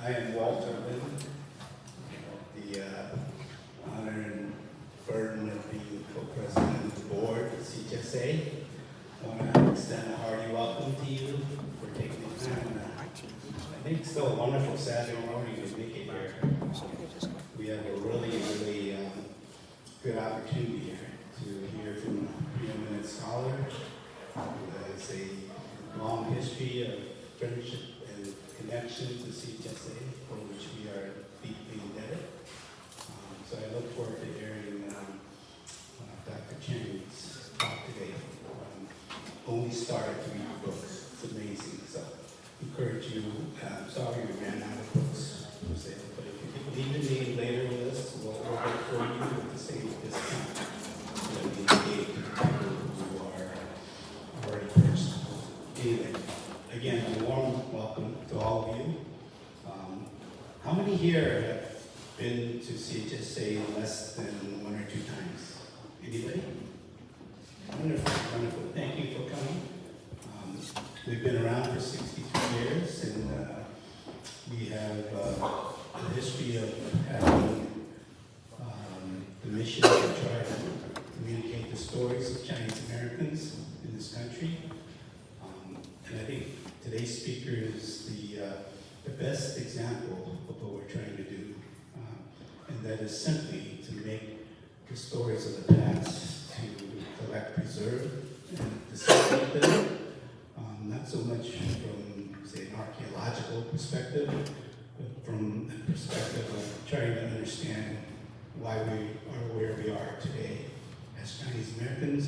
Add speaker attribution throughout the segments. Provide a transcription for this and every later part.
Speaker 1: I am Walter Lynn, the honor and burden of being co-president of the board at CHSA. I want to extend a hearty welcome to you for taking the time. I think it's still a wonderful Saturday morning to make it here. We have a really good opportunity here to hear from a preeminent scholar who has a long history of friendship and connection to CHSA, for which we are deeply indebted. So I look forward to hearing Dr. Chang's talk today. Only started to read the books. It's amazing. So I encourage you. Sorry we ran out of books for sale, but if you leave the name later with us, we'll work for you with the same discount that we gave to people who are already purchased. Anyway, again, a warm welcome to all of you. How many here have been to CHSA less than 1 or 2 times? Anybody? Wonderful, wonderful. Thank you for coming. We've been around for 63 years, and we have a history of having the mission to try to communicate the stories of Chinese Americans in this country. And I think today's speaker is the best example of what we're trying to do. And that is simply to make the stories of the past to collect, preserve, and disseminate them. Not so much from, say, an archaeological perspective, but from the perspective of trying to understand why we are where we are today as Chinese Americans,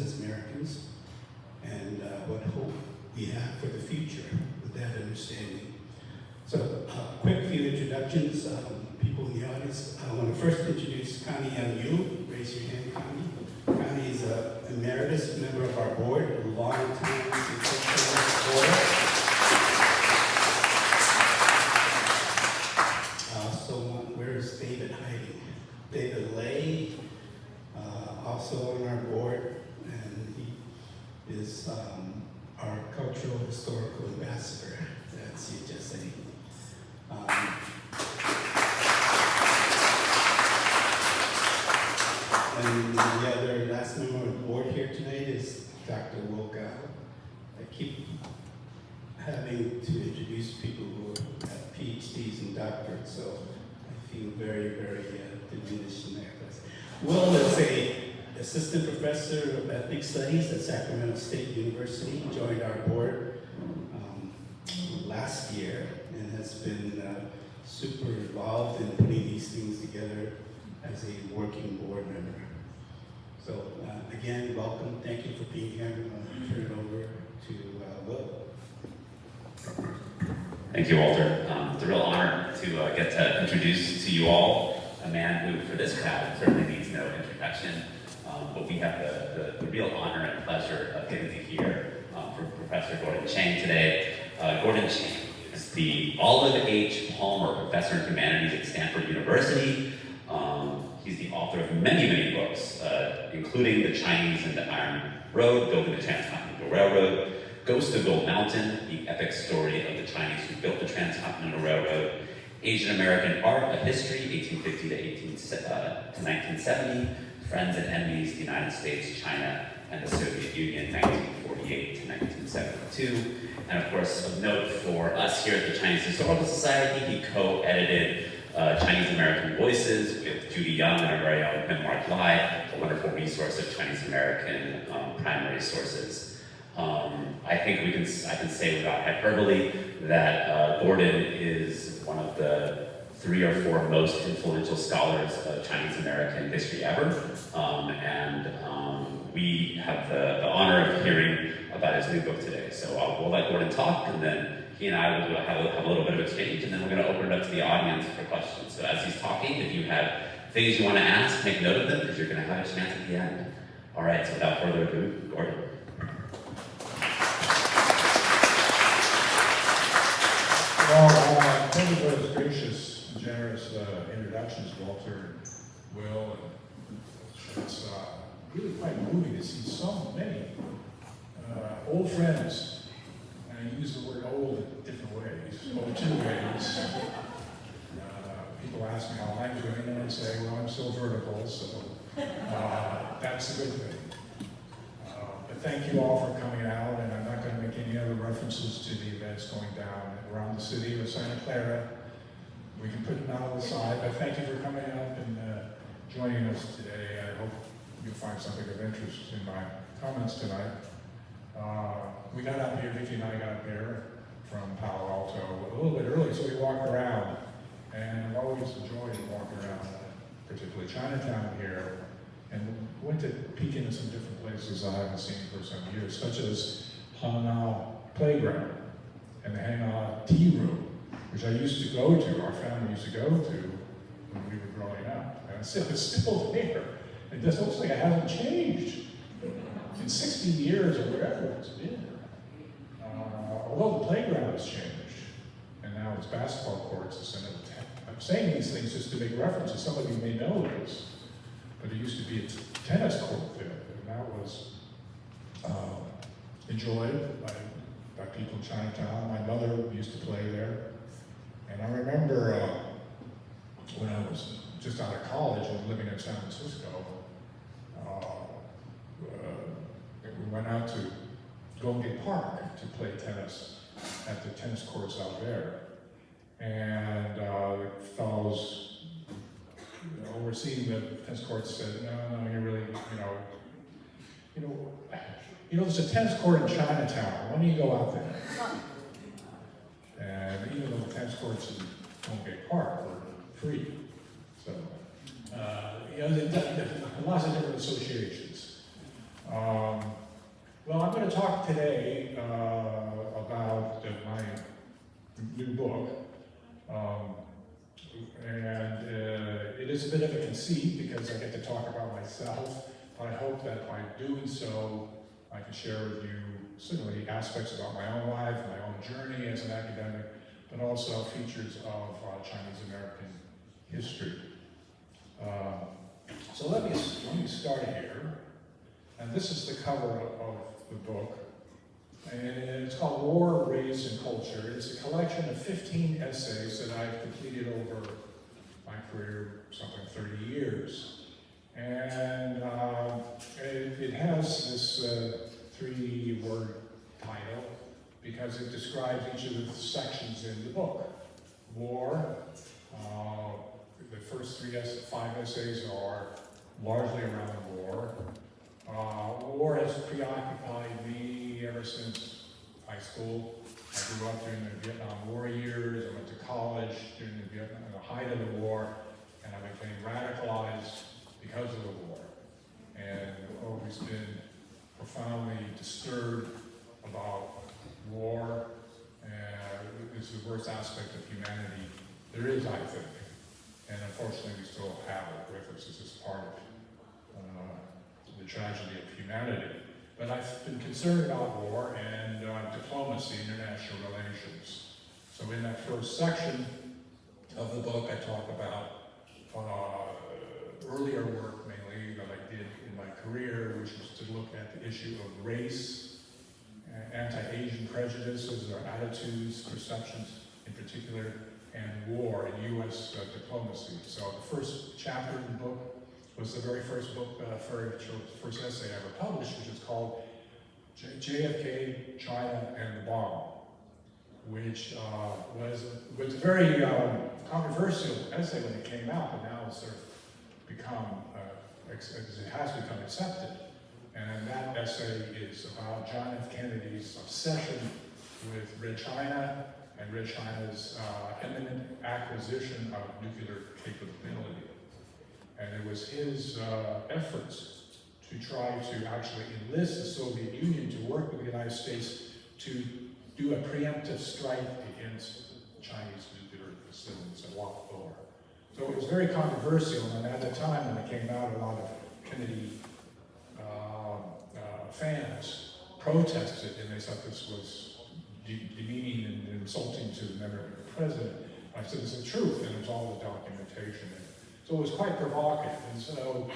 Speaker 1: and what hope we have for the future with that understanding. So, quick few introductions. People in the audience. I want to first introduce Connie Yu. Raise your hand, Connie. Connie is an emeritus member of our board, a long time supporter. Where is David hiding? David Lay, also on our board, and he is our cultural historical ambassador at CHSA. And the other last member of the board here tonight is Dr. Wilka. I keep having to introduce people who have PhDs and doctorates, so I feel very diminished in that class. Will is an assistant professor of ethnic studies at Sacramento State University. He joined our board last year and has been super involved in putting these things together as a working board member. So again, welcome. Thank you for being here. I'm going to turn it over to Will.
Speaker 2: Thank you, Walter. It's a real honor to get to introduce to you all a man who, for this crowd, certainly needs no introduction. But we have the real honor and pleasure of getting to hear from Professor Gordon Chang today. Gordon Chang is the Olive H. Palmer Professor in Humanities at Stanford University. He's the author of many books, including The Chinese and the Iron Road, Building the Transcontinental Railroad, Ghost of Gold Mountain, the epic story of the Chinese who built the Transcontinental Railroad, Asian American Art, A History, 1850 to 1970, Friends and Enemies, the United States, China, and the Soviet Union, 1948 to 1972. And of course, of note for us here at the Chinese Historical Society, he co-edited Chinese American Voices with Judy Young and our very own Mark Lai, a wonderful resource of Chinese American primary sources. I think I can say without hyperbole that Gordon is one of the 3 or 4 most influential scholars of Chinese American history ever. We have the honor of hearing about his new book today. So we'll let Gordon talk, and then he and I will have a little bit of exchange, and then we're going to open it up to the audience for questions. So as he's talking, if you have things you want to ask, make note of them, because you're going to have a chance at the end. All right, so without further ado, Gordon.
Speaker 3: Well, thank you for those gracious and generous introductions, Walter and Will. And it's really quite moving to see so many old friends. And I use the word old in different ways, or 2 ways. ask me how I'm doing, and I say, well, I'm still vertical, so that's a good thing. But thank you all for coming out, and I'm not going to make any other references to the events going down around the city of Santa Clara. We can put them out aside, but thank you for coming up and joining us today. I hope you'll find something of interest in my comments tonight. We got up here, Vicki and I got up here from Palo Alto a little bit early, so we walked around. And I've always enjoyed walking around, particularly Chinatown here, and went to peek into some different places I haven't seen for some years, such as Hanau Playground and the Hanau Tea Room, which I used to go to, our family used to go to when we were growing up. And it's still there. It just looks like it hasn't changed in 60 years or whatever it's been. Although the playground has changed, and now it's basketball courts instead of I'm saying these things just to make references. Some of you may know this, but it used to be a tennis court there, and that was enjoyed by people in Chinatown. My mother used to play there, and I remember when I was just out of college and living in San Francisco, we went out to Golden Gate Park to play tennis at the tennis courts out there. And the fellows overseeing the tennis courts said, no, you really, there's a tennis court in Chinatown. Why don't you go out there? And even though the tennis courts in Golden Gate Park were free, so lots of different associations. Well, I'm going to talk today about my new book. It is a bit of a conceit because I get to talk about myself, but I hope that by doing so, I can share with you certainly aspects about my own life, my own journey as an academic, but also features of Chinese American history. So let me start here, and this is the cover of the book. And it's called War, Race, and Culture. It's a collection of 15 essays that I've completed over my career, something 30 years. And it has this 3-word title because it describes each of the sections in the book. War, the first 5 essays are largely around war. War has preoccupied me ever since high school. I grew up during the Vietnam War years. I went to college during the height of the war, and I became radicalized because of the war. And I've always been profoundly disturbed about war, and it's the worst aspect of humanity there is, I think. And unfortunately, we still have it with us as this part of the tragedy of humanity. But I've been concerned about war and diplomacy, international relations. So in that first section of the book, I talk about earlier work, mainly, that I did in my career, which was to look at the issue of race, anti-Asian prejudices or attitudes, perceptions in particular, and war in U.S. Diplomacy. So the first chapter of the book was the very first book, first essay I ever published, which is called JFK, China, and the Bomb, which was a very controversial essay when it came out, but now it's sort of become, it has become accepted. And that essay is about John F. Kennedy's obsession with Red China and Red China's imminent acquisition of nuclear capability. And it was his efforts to try to actually enlist the Soviet Union to work with the United States to do a preemptive strike against Chinese nuclear facilities and walk the door. So it was very controversial, and at the time when it came out, a lot of Kennedy fans protested, and they thought this was demeaning and insulting to the memory of the president. I said, it's the truth, and it's all the documentation. So it was quite provocative, and so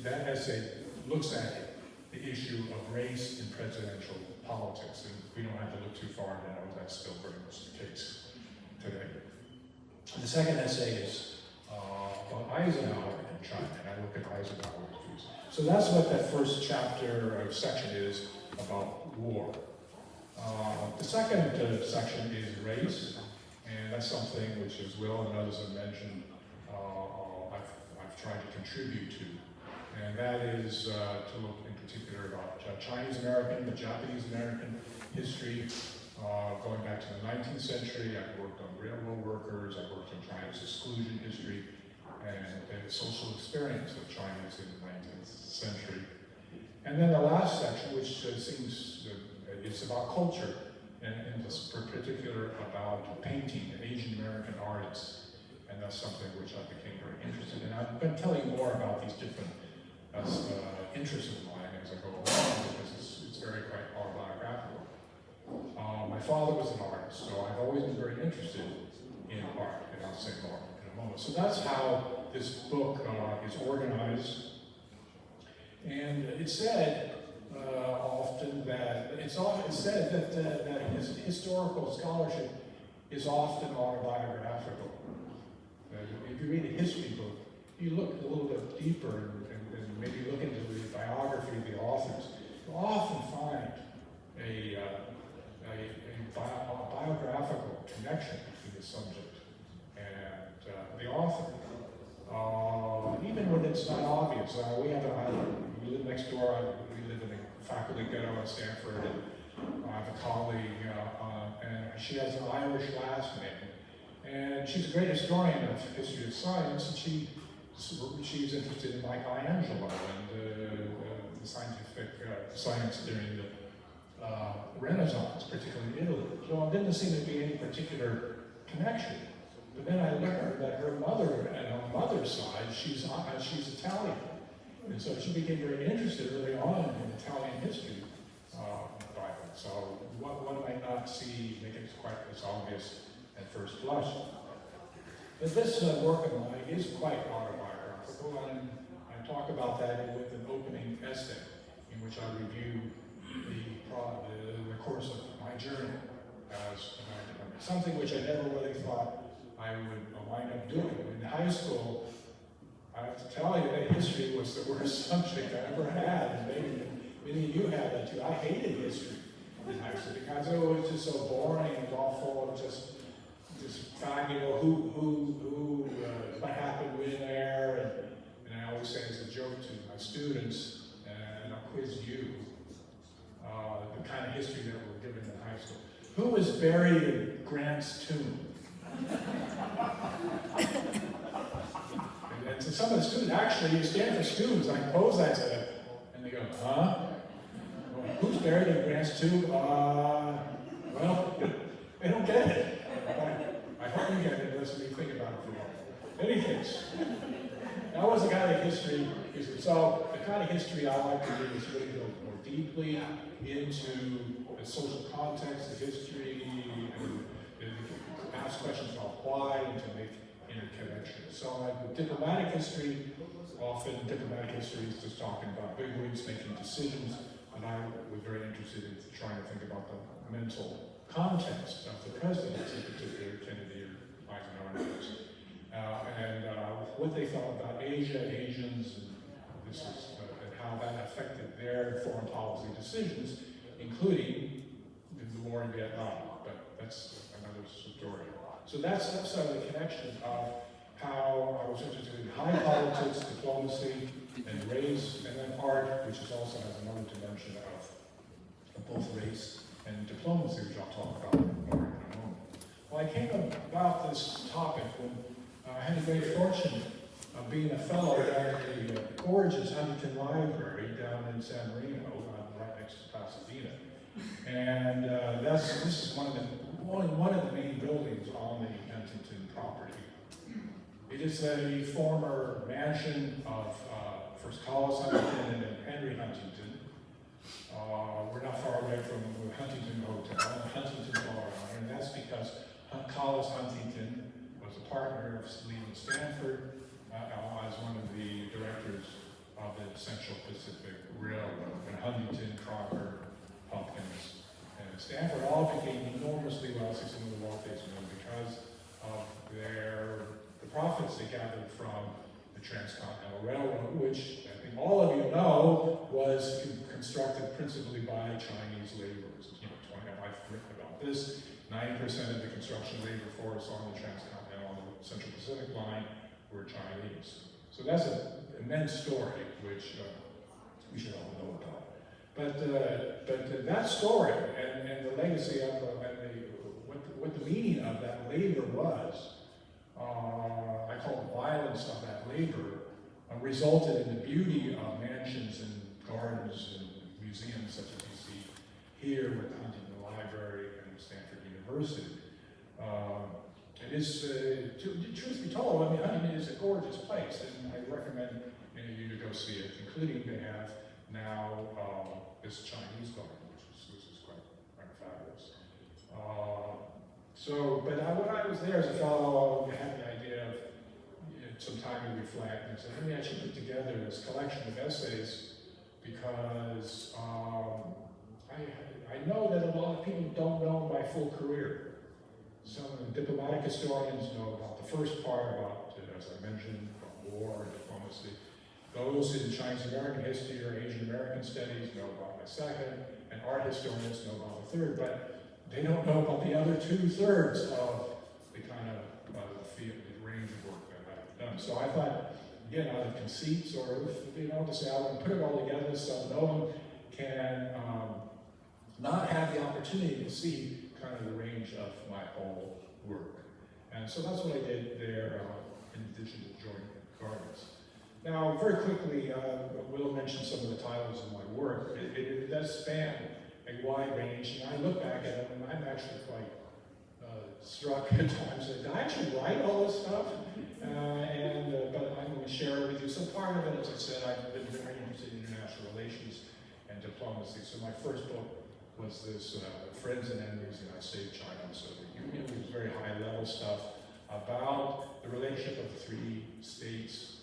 Speaker 3: that essay looks at the issue of race in presidential politics, and we don't have to look too far to know that's still very much the case today. The second essay is Eisenhower in China, and I look at Eisenhower's views. So that's what that first chapter or section is about war. The second section is race, and that's something which, as Will and others have mentioned, I've tried to contribute to. And that is to look in particular about Chinese American, the Japanese American history, going back to the 19th century. I've worked on railroad workers, I've worked on Chinese exclusion history, and the social experience of Chinese in the 19th century. And then the last section, which seems it's about culture, and in particular about painting, Asian American artists. And that's something which I became very interested in. I'm going to tell you more about these different interests of mine as I go along, because it's very quite autobiographical. My father was an artist, so I've always been very interested in art, and I'll say more in a moment. So that's how this book is organized. And it's said often that that historical scholarship is often autobiographical. If you read a history book, you look a little bit deeper and maybe look into the biography of the authors. You often find a biographical connection between the subject and the author. Even when it's not obvious. We live next door, we live in a faculty ghetto at Stanford, and I have a colleague, and she has an Irish last name. And she's a great historian of history of science, and she's interested in Michelangelo and the scientific science during the Renaissance, particularly in Italy. So there didn't seem to be any particular connection. But then I learned that her mother, and her mother's side, she's Italian. And so she became very interested early on in Italian history. So one might not make it quite as obvious at first blush. But this work of mine is quite autobiographical, and I talk about that with an opening essay in which I review the course of my journey as an academic. Something which I never really thought I would wind up doing. In high school, I have to tell you that history was the worst subject I ever had, and many of you had that too. I hated history in high school because it was just so boring and all full of just fact, what happened when there, and I always say as a joke to my students, and I'll quiz you, the kind of history that we're given in high school. Who was buried in Grant's tomb? And to some of the students, actually, Stanford students, I pose that to them, and they go, huh? Well, who's buried in Grant's tomb? Well, they don't get it. I hope you get it, unless we think about it for a while. In any case, that was the kind of history. So the kind of history I like to do is really go more deeply into the social context, the history, and ask questions about why, and to make interconnections. So with diplomatic history, often diplomatic history is just talking about bigwigs making decisions, and I was very interested in trying to think about the mental context of the presidents, in particular Kennedy or Eisenhower, and what they thought about Asia, Asians, and how that affected their foreign policy decisions, including the war in Vietnam. But that's another story. So that's sort of the connection of how I was interested in high politics, diplomacy, and race, and then art, which also has another dimension of both race and diplomacy, which I'll talk about more in a moment. Well, I came about this topic when I had the great fortune of being a fellow down at the gorgeous Huntington Library down in San Marino, right next to Pasadena. And this is one of the main buildings on the Huntington property. It is a former mansion of first Collis Huntington and then Henry Huntington. We're not far away from the Huntington Hotel, Huntington Bar, and that's because Collis Huntington was a partner of Leland Stanford as one of the directors of the Central Pacific Railroad. And Huntington, Crocker, Hopkins, and Stanford all became enormously wealthy, some of the wealthiest men, because of the profits they gathered from the Transcontinental Railroad, which I think all of you know was constructed principally by Chinese laborers. You know, I've written about this. 90% of the construction labor force on the Transcontinental, on the Central Pacific line, were Chinese. So that's an immense story, which we should all know about. But that story and the legacy of what the meaning of that labor was, I call it violence of that labor, resulted in the beauty of mansions and gardens and museums such as you see here with the Huntington Library and Stanford University. It is, truth be told, I mean, Huntington is a gorgeous place, and I recommend you to go see it, including they have now this Chinese garden, which is quite fabulous. When I was there as a fellow, I had the idea of some time to reflect, and I said, let me actually put together this collection of essays, because I know that a lot of people don't know my full career. Some of the diplomatic historians know about the first part, about, as I mentioned, about war and diplomacy. Those in Chinese American history or Asian American studies know about the second, and art historians know about the third, but they don't know about the other 2/3 of the kind of field, the range of work that I've done. So I thought, again, out of conceit, sort of, to say, I want to put it all together so no one can not have the opportunity to see kind of the range of my whole work. And so that's what I did there, in addition to joint gardens. Now, very quickly, Will mentioned some of the titles of my work. It does span a wide range, and I look back at them, and I'm actually quite struck at times that did I actually write all this stuff? But I'm going to share it with you. So part of it, as I said, I've been very interested in international relations and diplomacy. So my first book was this Friends and Enemies in I Saved China and Soviet Union. It was very high-level stuff about the relationship of the three states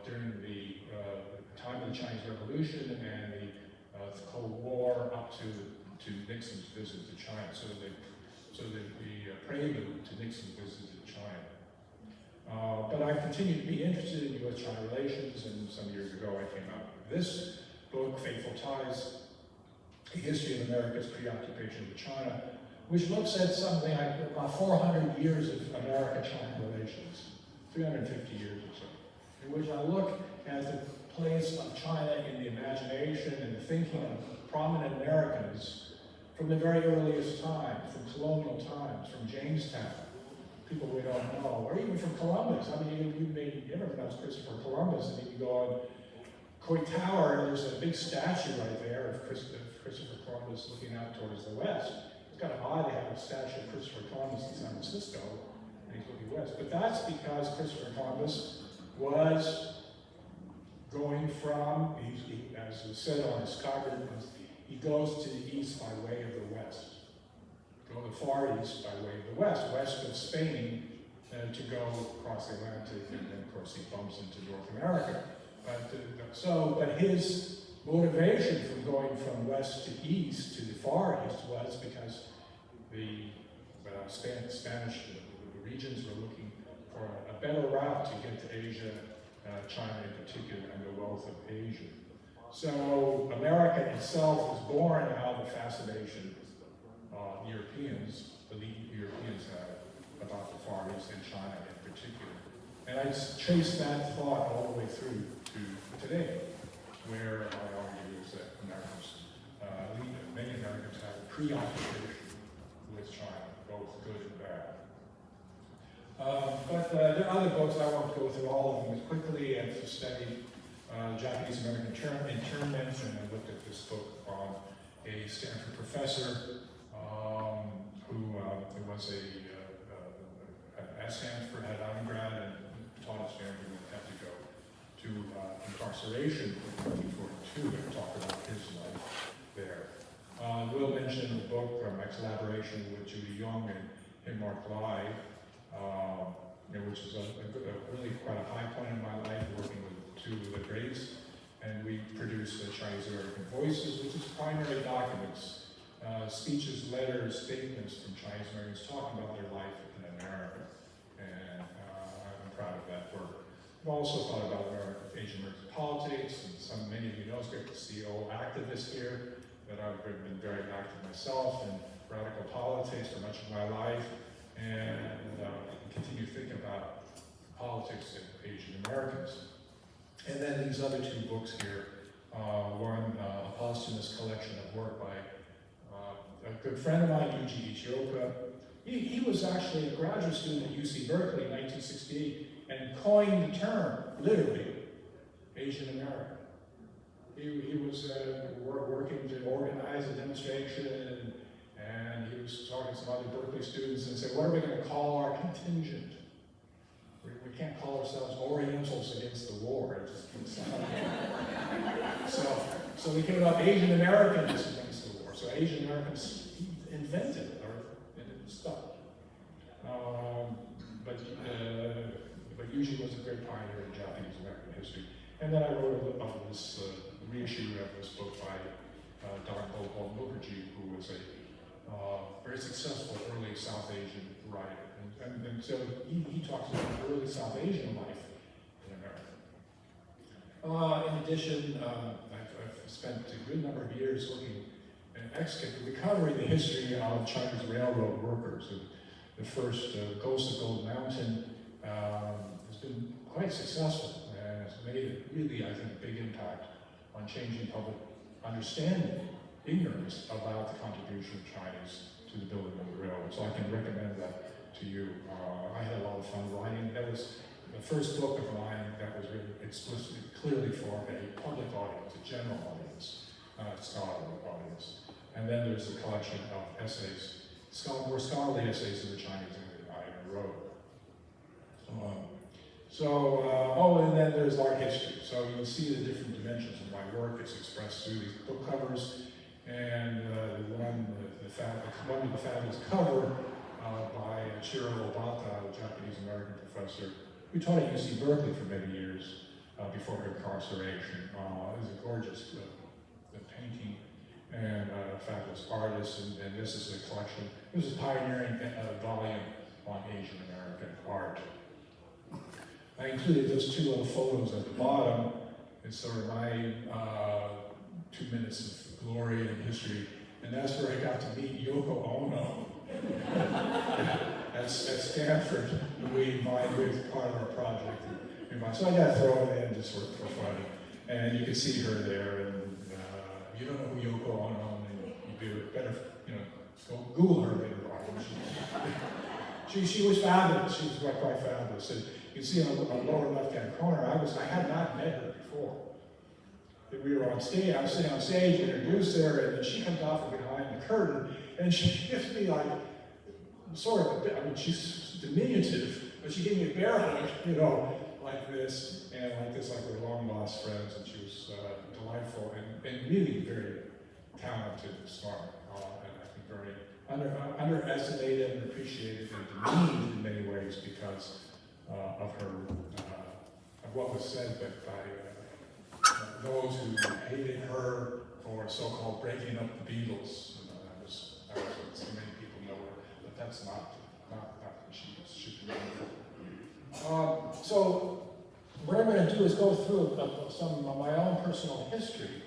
Speaker 3: during the time of the Chinese Revolution and the Cold War up to Nixon's visit to China. So the prelude to Nixon's visit to China. But I continued to be interested in U.S.-China relations, and some years ago I came out with this book, Fateful Ties, A History of America's Preoccupation with China, which looks at something like about 400 years of America-China relations, 350 years or so, in which I look at the place of China in the imagination and the thinking of prominent Americans from the very earliest time, from colonial times, from Jamestown, people we don't know, or even from Columbus. I mean, you may never pronounce Christopher Columbus, and you can go on Coit Tower, and there's a big statue right there of Christopher Columbus looking out towards the west. It's kind of odd to have a statue of Christopher Columbus in San Francisco, and he's looking west. But that's because Christopher Columbus was going from, as was said on his card, he goes to the east by way of the west. Go to the far east by way of the west of Spain, to go across the Atlantic, and then of course he bumps into North America. But his motivation from going from west to east to the far east was because the Spanish regions were looking for a better route to get to Asia, China in particular, and the wealth of Asia. So America itself was born out of the fascination elite Europeans had about the Far East and China in particular. And I traced that thought all the way through to today, where I argue is that many Americans have a preoccupation with China, both good and bad. But there are other books, I won't go through all of them as quickly. I've studied Japanese-American internment, and I looked at this book on a Stanford professor who was at Stanford, had undergrad, and taught at Stanford, and had to go to incarceration in 1942 and talk about his life there. Will mentioned the book, my collaboration with Judy Young and Mark Lai, which is really quite a high point in my life, working with two of the greats. And we produced the Chinese American Voices, which is primary documents, speeches, letters, statements from Chinese Americans talking about their life in America. And I'm proud of that work. also thought about Asian American politics, and many of you know, it's great to see old activists here, that I've been very active myself in radical politics for much of my life, and continue to think about politics of Asian Americans. And then these other two books here, one, a posthumous collection of work by a good friend of mine, Yuji Ichioka. He was actually a graduate student at UC Berkeley in 1968 and coined the term, literally, Asian American. He was working to organize a demonstration, and he was talking to some other Berkeley students and said, what are we going to call our contingent? We can't call ourselves Orientals against the war. It just keeps so we came up Asian Americans against the war. So Asian Americans invented it, or it stuck. But Yuji was a great pioneer in Japanese American history. And then I wrote about this reissue of this book by Dr. Gopal Mukherjee, who was a very successful early South Asian writer. And so he talks about early South Asian life in America. In addition, I've spent a good number of years looking and recovering the history of Chinese railroad workers. The first Ghost of Gold Mountain has been quite successful and has made a really, I think, a big impact on changing public understanding, ignorance about the contribution of Chinese to the building of the railroad. So I can recommend that to you. I had a lot of fun writing. That was the first book of mine that was written explicitly, clearly for a public audience, a general audience, not a scholarly audience. And then there's a collection of essays, more scholarly essays in the Chinese I wrote. And then there's art history. So you'll see the different dimensions of my work. It's expressed through these book covers, and one with the fabulous cover by Chiro Obata, a Japanese American professor who taught at UC Berkeley for many years before her incarceration. It was a gorgeous painting and a fabulous artist, and this is a collection. This is a pioneering volume on Asian American art. I included those two little photos at the bottom. It's sort of my 2 minutes of glory and history, and that's where I got to meet Yoko Ono at Stanford. We invited part of our project. So I got to throw it in just for fun. And you can see her there, and you don't know who Yoko Ono is, you'd better, go Google her later on. She was fabulous. She was quite fabulous. And you can see on the lower left-hand corner, I had not met her before. We were on stage, I was sitting on stage, introduced her, and then she comes out from behind the curtain, and she gives me like, sort of a bit, she's diminutive, but she gave me a bear hug, like this, and like this, like we're long-lost friends, and she was delightful, and really very talented and smart, and I think very underestimated and appreciated and demeaned in many ways because of her, of what was said by those who hated her for so-called breaking up the Beatles. That was what so many people know her, but that's not what she should be known for. So what I'm going to do is go through some of my own personal history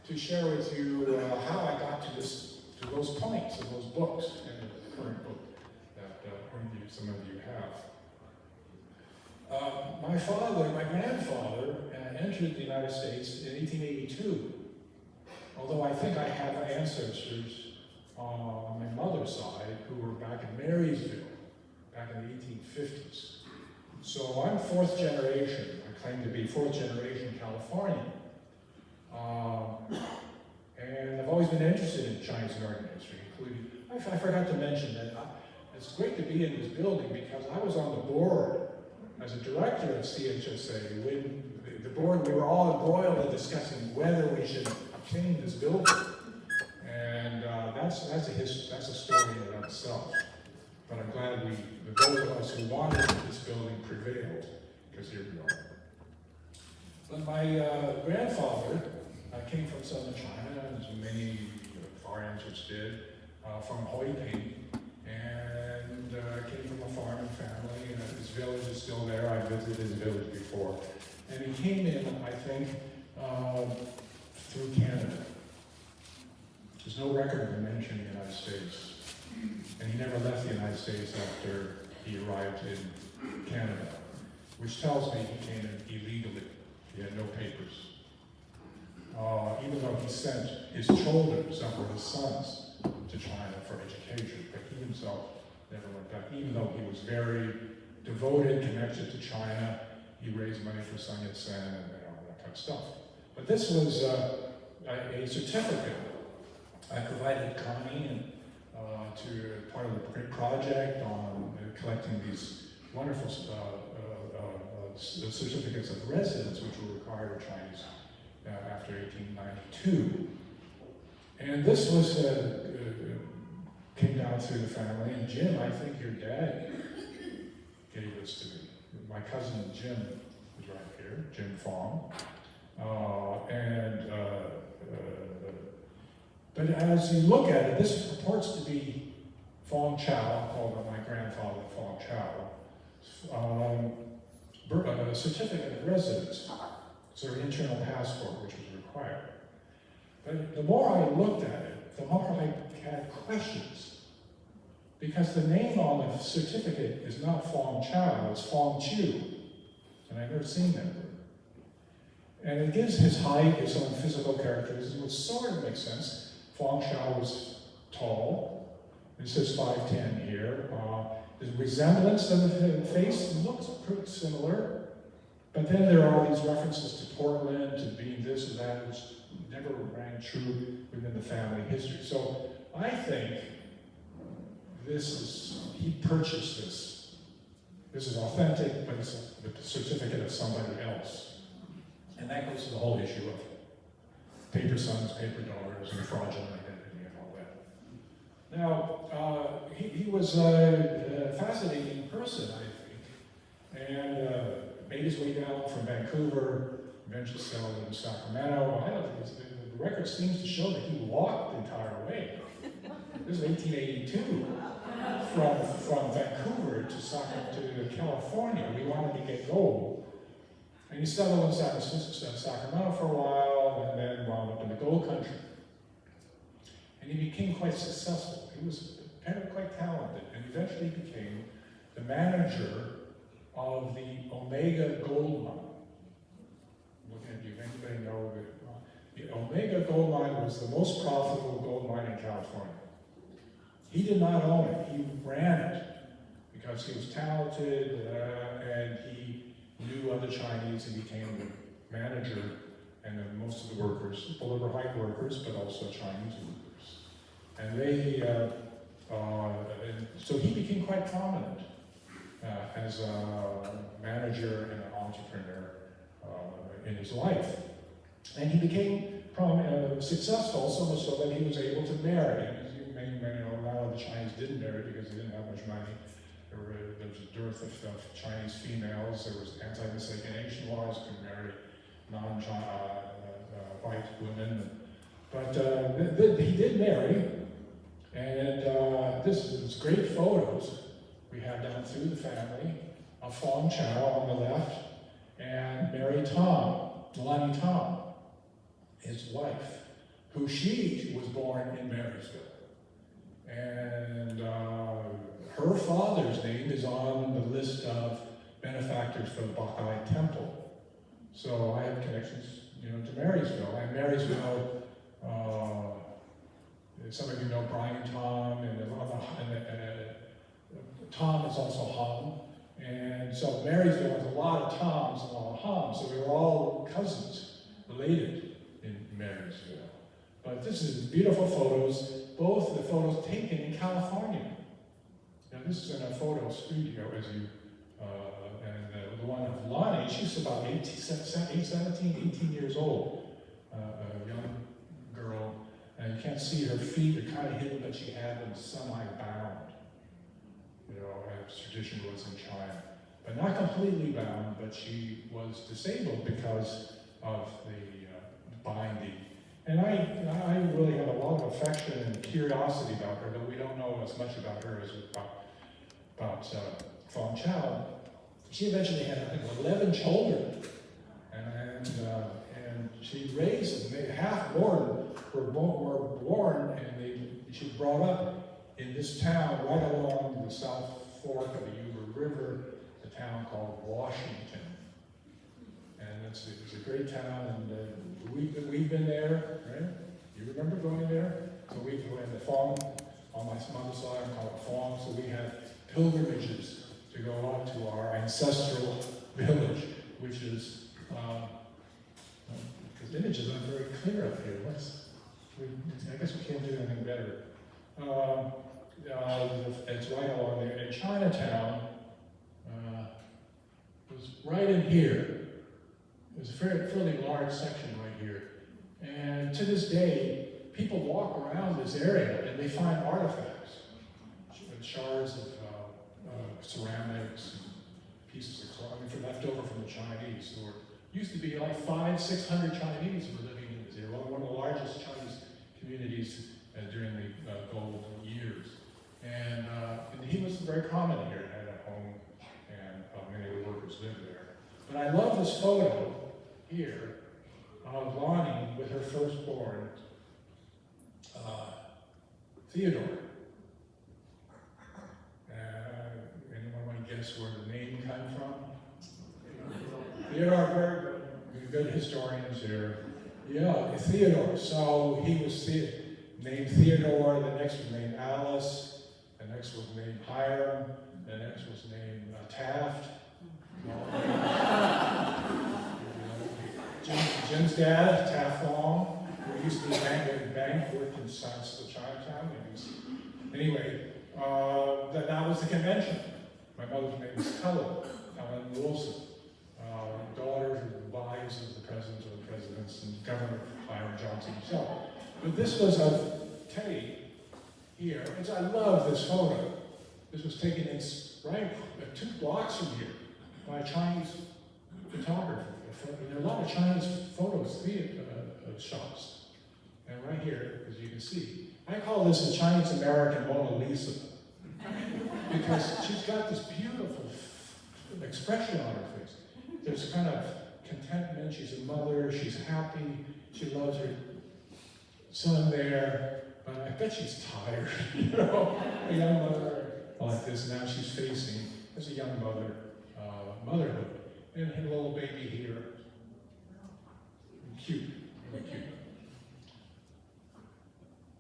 Speaker 3: to share with you how I got to those points in those books, and the current book that some of you have. My grandfather entered the United States in 1882, although I think I have ancestors on my mother's side who were back in Marysville, back in the 1850s. So I'm fourth generation. I claim to be fourth generation Californian. And I've always been interested in Chinese American history, including, I forgot to mention that it's great to be in this building because I was on the board as a director of CHSA when the board, we were all embroiled in discussing whether we should obtain this building. And that's a story in and of itself. But I'm glad those of us who wanted this building prevailed, because here we are. But my grandfather came from southern China, as many foreigners did, from Hoi Ping, and came from a farming family. His village is is still there. I visited his village before. And he came in, I think, through Canada. There's no record of him mentioning the United States. And he never left the United States after he arrived in Canada, which tells me he came in illegally. He had no papers. Even though he sent his children, some of his sons, to China for education, but he himself never went back. Even though he was very devoted, connected to China, he raised money for Sun Yat-sen and all that kind of stuff. But this was a certificate. I provided Connie to part of the great project on collecting these wonderful certificates of residence, which were required of Chinese after 1892. And this was came down through the family. And Jim, I think your dad gave this to me. My cousin Jim is right here, Jim Fong. But as you look at it, this purports to be Fong Chow, called my grandfather Fong Chow, a certificate of residence, so an internal passport, which was required. But the more I looked at it, the more I had questions. Because the name on the certificate is not Fong Chow, it's Fong Chu. And I've never seen that word. And it gives his height, his own physical characteristics, which sort of makes sense. Fong Chow was tall. It says 5'10" here. The resemblance of the face looks pretty similar. But then there are these references to Portland, to being this or that, which never rang true within the family history. So I think he purchased this. This is authentic, but it's a certificate of somebody else. And that goes to the whole issue of paper sons, paper daughters, and fraudulent identity and all that. Now, he was a fascinating person, I think, and made his way down from Vancouver, eventually settled in Sacramento. I don't think the record seems to show that he walked the entire way. This is 1882. From Vancouver to California. We wanted to get gold. And he settled in Sacramento for a while, and then wound up in the gold country. And he became quite successful. He was apparently quite talented, and eventually became the manager of the Omega Gold Mine. I'm looking at you, anybody know that? The Omega Gold Mine was the most profitable gold mine in California. He did not own it, he ran it, because he was talented, and he knew other Chinese. He became the manager, and most of the workers, Boulder Heights workers, but also Chinese workers. And so he became quite prominent as a manager and an entrepreneur in his life. And he became successful, so much so that he was able to marry. And as you may know, a lot of the Chinese didn't marry because they didn't have much money. There was a dearth of Chinese females. There was anti-miscegenation laws, could marry non-white women. But he did marry, and this is great photos we have down through the family of Fong Chow on the left, and Mary Tom, Delaney Tom, his wife, who she was born in Marysville. And her father's name is on the list of benefactors for the Baha'i Temple. So I have connections, to Marysville. And Marysville, some of you know Brian Tom, and Tom is also Hom. And so Marysville has a lot of Toms and a lot of Homs, so we were all cousins, related in Marysville. But this is beautiful photos, both the photos taken in California. Now this is in a photo studio, and the one of Lonnie, she's about 18 years old, a young girl, and you can't see her feet, they're kind of hidden, but she had them semi-bound, as tradition was in China. But not completely bound, but she was disabled because of the binding. And I really have a lot of affection and curiosity about her, but we don't know as much about her as about Fong Chow. She eventually had, I think, 11 children, and she raised them. Half more were born, and she was brought up in this town right along the South Fork of the Yuba River, a town called Washington. And it's a great town, and we've been there, right? You remember going there? So we had the farm on my mother's side, called a farm, so we had pilgrimages to go out to our ancestral village, which is, because images aren't very clear up here. I guess we can't do anything better. It's right along there. And Chinatown was right in here. It was a fairly large section right here. And to this day, people walk around this area and they find artifacts, shards of ceramics, and pieces of cloth, left over from the Chinese. There used to be like 500-600 Chinese were living in this area, one of the largest Chinese communities during the gold years. And he was very prominent here, had a home, and many of the workers lived there. But I love this photo here of Lonnie with her firstborn, Theodore. Anyone want to guess where the name came from? Theodore, very good historians here. Yeah, Theodore. So he was named Theodore, the next was named Alice, the next was named Hiram, the next was named Taft. Jim's dad, Taft Long, who used to be a bank, worked in South Chinatown. Anyway, that was the convention. My mother's name was Helen Wilson, daughter and wives of the presidents or the presidents and Governor Hiram Johnson himself. But this was of Teddy here. And I love this photo. This was taken in right 2 blocks from here by a Chinese photographer. There are a lot of Chinese photos, shots. And right here, as you can see, I call this a Chinese American Mona Lisa. Because she's got this beautiful expression on her face. There's kind of contentment, she's a mother, she's happy, she loves her son there, but I bet she's tired, a young mother like this, now she's facing, as a young mother, motherhood. And her little baby here, cute, really cute.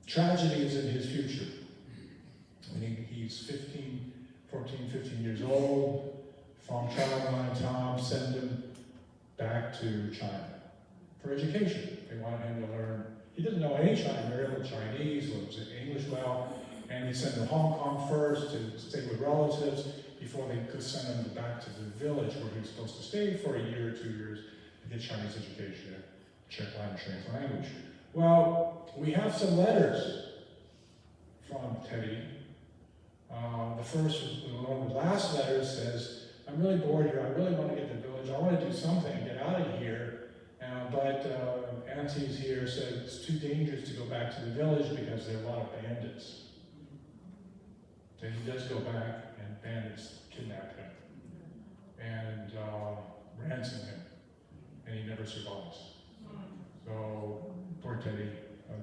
Speaker 3: Tragedy is in his future. When he's 14, 15 years old, Fong Chao and Tom send him back to China for education. They wanted him to learn. He didn't know any Chinese or English well, and they sent him to Hong Kong first to stay with relatives before they could send him back to the village where he was supposed to stay for a year or 2 years to get Chinese education and learn Chinese language. Well, we have some letters from Teddy. One of the last letters says, I'm really bored here, I really want to get to the village, I want to do something, get out of here, but aunties here said it's too dangerous to go back to the village because there are a lot of bandits. Then he does go back and bandits kidnap him and ransom him, and he never survives. So poor Teddy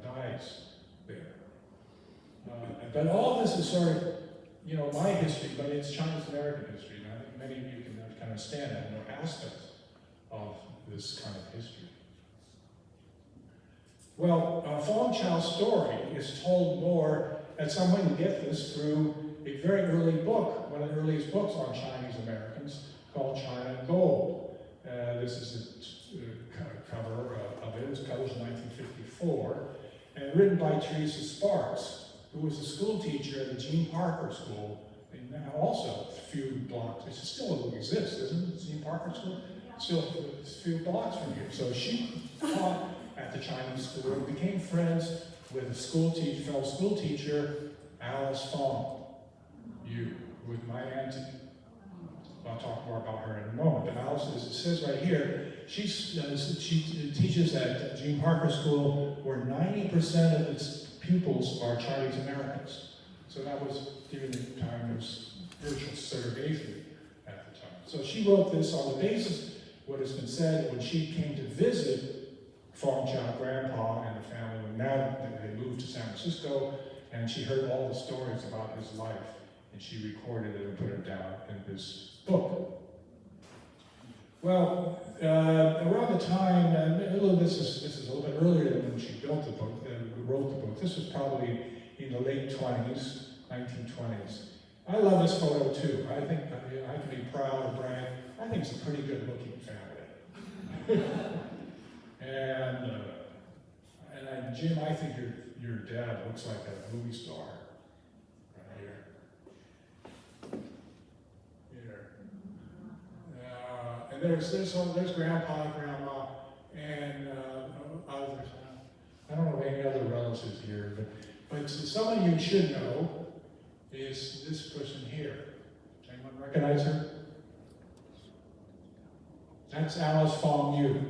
Speaker 3: dies there. But all this is sort of, my history, but it's Chinese American history, and I think many of you can kind of understand that and know aspects of this kind of history. Well, Fong Chao's story is told more, and someone can get this through a very early book, one of the earliest books on Chinese Americans, called China Gold. This is a cover of it. It was published in 1954, and written by Teresa Sparks, who was a school teacher at the Gene Parker School, and now also a few blocks. It still exists, doesn't it? The Gene Parker School? Still a few blocks from here. So she taught at the Chinese school and became friends with a fellow school teacher, Alice Fong, who was my auntie. I'll talk more about her in a moment. But Alice, as it says right here, she teaches at Gene Parker School where 90% of its pupils are Chinese Americans. So that was during the time of virtual segregation at the time. So she wrote this on the basis of what has been said when she came to visit Fong Chao grandpa and the family when now they moved to San Francisco, and she heard all the stories about his life, and she recorded it and put it down in this book. Well, around the time, this is a little bit earlier than when she built the book, wrote the book. This was probably in the late 20s, 1920s. I love this photo too. I think I can be proud and brag. I think it's a pretty good looking family. and Jim, I think your dad looks like a movie star right here. Here. And there's grandpa, grandma, and others. I don't know any other relatives here, but someone you should know is this person here. Anyone recognize her? That's Alice Fong Yu.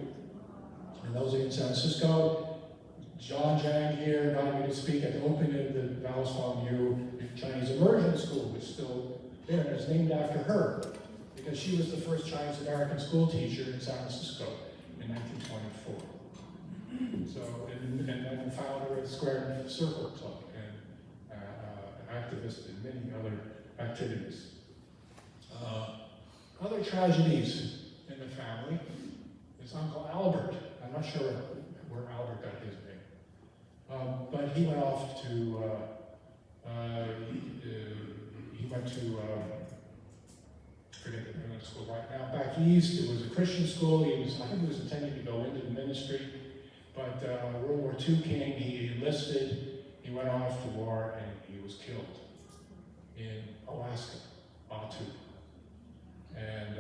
Speaker 3: And those in San Francisco, John Chang here invited me to speak at the opening of the Alice Fong Yu Chinese Immersion School, which is still there, and it's named after her, because she was the first Chinese American school teacher in San Francisco in 1924. So, and then founder of the Square Circle Club, and activist in many other activities. Other tragedies in the family is Uncle Albert. I'm not sure where Albert got his name, but he went off to, forget the name of the school right now, back east. It was a Christian school. I think he was intending to go into the ministry, but World War II came, he enlisted, he went off to war, and he was killed in Alaska, Batu. And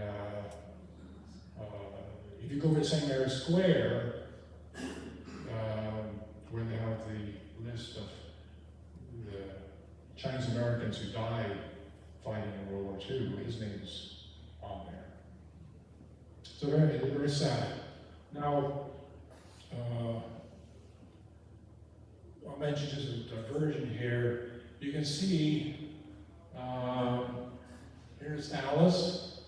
Speaker 3: if you go over to St. Mary's Square, where they have the list of the Chinese Americans who died fighting in World War II, his name's on there. So very, very sad. Now, I'll mention just a diversion here. You can see, here's Alice,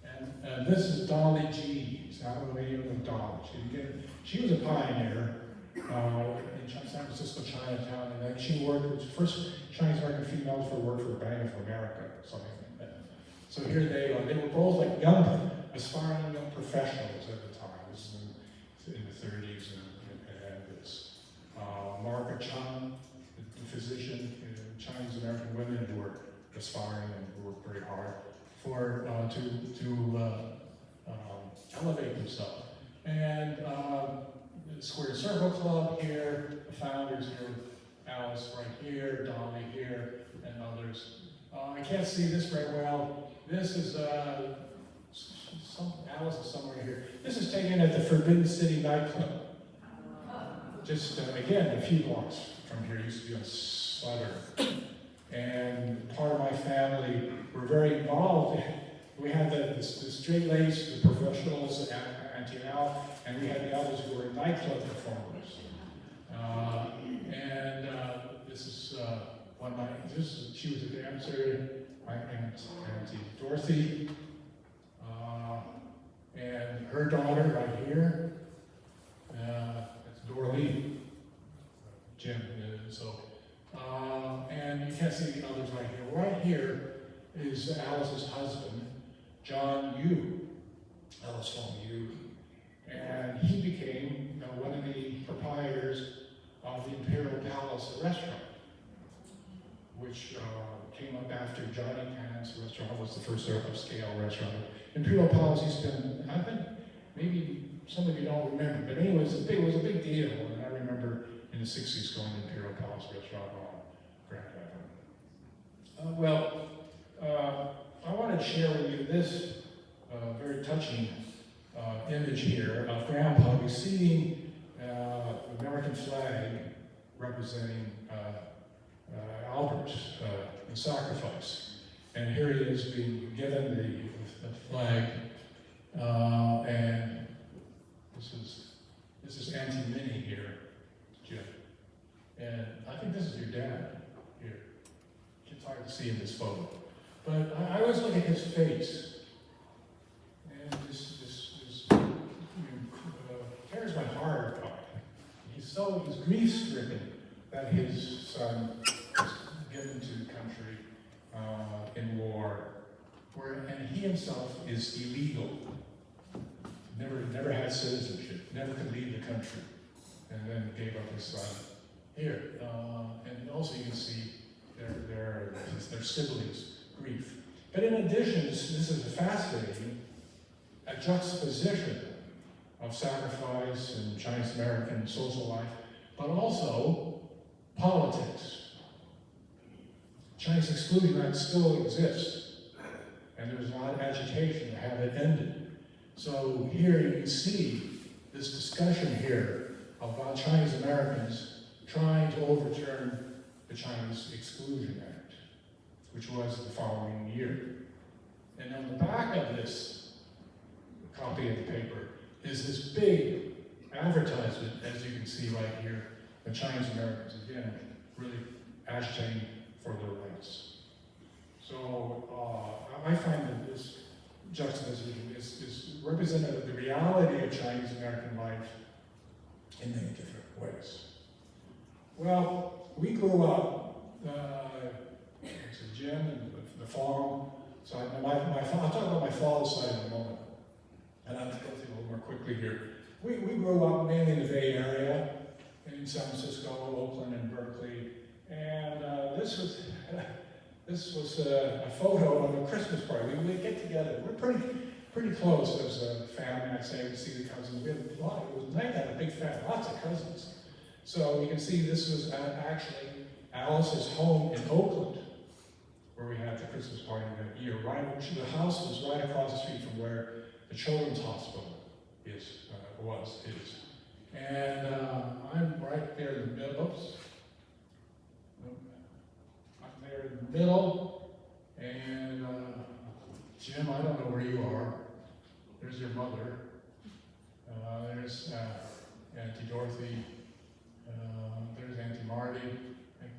Speaker 3: and this is Dolly G. I don't know any of them Dolly. She was a pioneer in San Francisco, Chinatown, and then she worked with the first Chinese American females for work for Bank of America, something like that. So here they are. They were both like young, aspiring young professionals at the time. This is in the 30s, and it's Margaret Chung, the physician, Chinese American women who were aspiring and who worked very hard to elevate themselves. And the Square Circle Club here, the founders here, Alice right here, Dolly here, and others. I can't see this very well. This is Alice is somewhere here. This is taken at the Forbidden City nightclub. Just again, a few blocks from here. Used to be on Sutter. And part of my family were very involved. We had the straight lace, the professionals, Auntie Al, and we had the others who were nightclub performers. This is one of my, she was a dancer, my Auntie Dorothy, and her daughter right here, that's Dorlee, Jim, and you can't see the others right here. Right here is Alice's husband, John Yu, Alice Fong Yu, and he became one of the proprietors of the Imperial Palace restaurant, which came up after Johnny Pan's restaurant was the first upscale restaurant. Imperial Palace used to been, I think, maybe some of you don't remember, but anyway, it was a big deal, and I remember in the 60s going to Imperial Palace restaurant on Grand Avenue. I wanted to share with you this very touching image here of Grandpa receiving the American flag representing Albert in sacrifice. And here he is being given the flag, and this is Auntie Minnie here, Jim. And I think this is your dad here. It's hard to see in this photo. But I always look at his face, that his son was given to the country in war, and he himself is illegal. Never had citizenship, never could leave the country, and then gave up his son here. And also you can see their siblings' grief. But in addition, this is a fascinating juxtaposition of sacrifice and Chinese American social life, but also politics. Chinese Exclusion Act still exists, and there's a lot of agitation to have it ended. So here you can see this discussion here about Chinese Americans trying to overturn the Chinese Exclusion Act, which was the following year. And on the back of this copy of the paper is this big advertisement, as you can see right here, the Chinese Americans, again, really agitating for their rights. So I find that this juxtaposition is representative of the reality of Chinese American life in many different ways. Well, we grew up, Jim and the farm. So I'll talk about my father's side in a moment. And I'll go through a little more quickly here. We grew up mainly in the Bay Area, in San Francisco, Oakland, and Berkeley. And this was a photo of a Christmas party. We would get together. We're pretty close as a family. I'd say we see the cousins. We had a lot. It was nice to have a big family, lots of cousins. So you can see this was actually Alice's home in Oakland, where we had the Christmas party that year. The house was right across the street from where the Children's Hospital is. And I'm right there in the middle. Oops. I'm there in the middle. And Jim, I don't know where you are. There's your mother. There's Auntie Dorothy. There's Auntie Marty.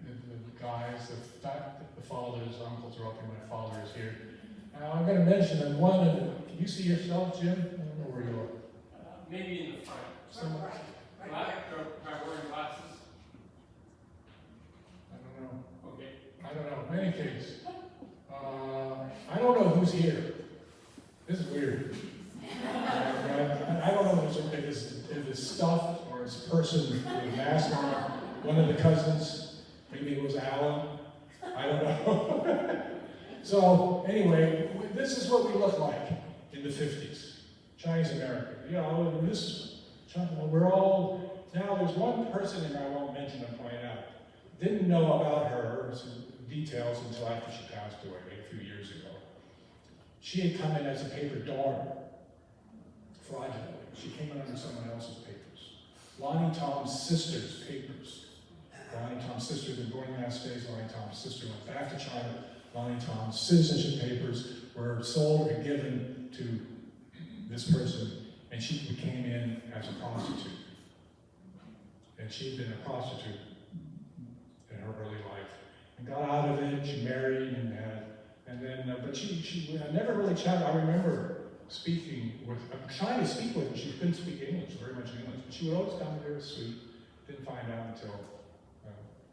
Speaker 3: The guys, the fathers, uncles are up here. My father is here. Now I'm going to mention that one. Can you see yourself, Jim? I don't know where you are.
Speaker 4: Maybe in the front.
Speaker 3: Somewhere.
Speaker 4: Am I wearing glasses?
Speaker 3: I don't know.
Speaker 4: Okay.
Speaker 3: I don't know. In any case, I don't know who's here. This is weird. I don't know if it's stuffed or it's a person with a mask on. One of the cousins, maybe it was Alan. I don't know. So anyway, this is what we looked like in the 50s. Chinese American. You know, we're all, now there's one person who I won't mention and point out. Didn't know about her, some details until after she passed away a few years ago. She had come in as a paper donor, fraudulently. She came in under someone else's papers. Lonnie Tom's sister's papers. Lonnie Tom's sister had been born in the United States. Lonnie Tom's sister went back to China. Lonnie Tom's citizenship papers were sold or given to this person, and she came in as a prostitute. And she'd been a prostitute in her early life. And got out of it, she married and but I never really chatted. I remember trying to speak with her. She couldn't speak English, very much English, but she would always come very sweet. Didn't find out until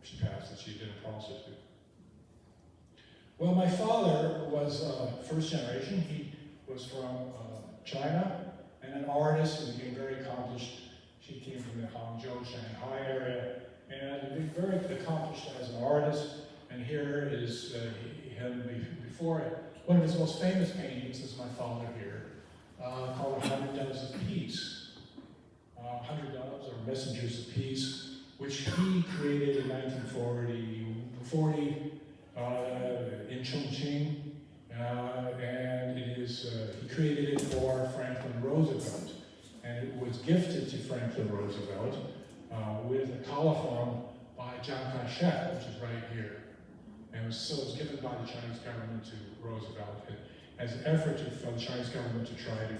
Speaker 3: she passed that she'd been a prostitute. Well, my father was first generation. He was from China and an artist and became very accomplished. She came from the Hangzhou, Shanghai area and very accomplished as an artist. And here is him before it. One of his most famous paintings is my father here, called 100 Doves of Peace. 100 Doves or Messengers of Peace, which he created in 1940 in Chongqing. And it is, he created it for Franklin Roosevelt. And it was gifted to Franklin Roosevelt with a colophon by Chiang Kai-shek, which is right here. And so it was given by the Chinese government to Roosevelt as an effort for the Chinese government to try to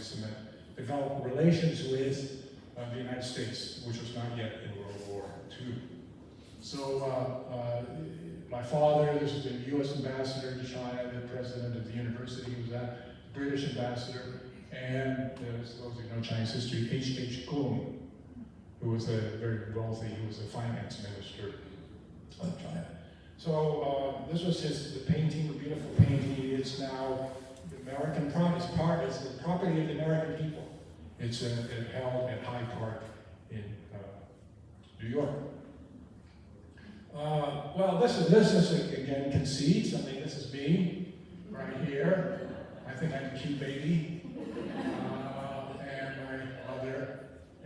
Speaker 3: develop relations with the United States, which was not yet in World War II. So my father, this was the U.S. ambassador to China, the president of the university he was at, the British ambassador, and those of you know Chinese history, H.H. Kung, who was very wealthy, he was a finance minister China. So this was the painting, the beautiful painting. It's now the American property. It's the property of the American people. It's held at Hyde Park in New York. Well, this is again conceits. I mean, this is me right here. I think I'm a cute baby. And my mother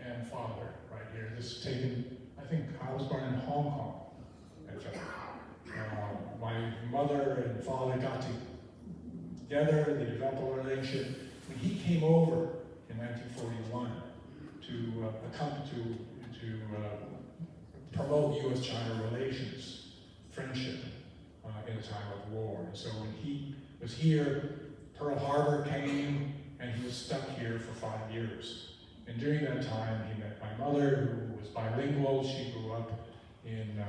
Speaker 3: and father right here. This is taken, I think I was born in Hong Kong. In fact. My mother and father got together, they developed a relationship. When he came over in 1941 to promote U.S.-China relations, friendship in a time of war. And so when he was here, Pearl Harbor came, and he was stuck here for 5 years. And during that time, he met my mother, who was bilingual. She grew up in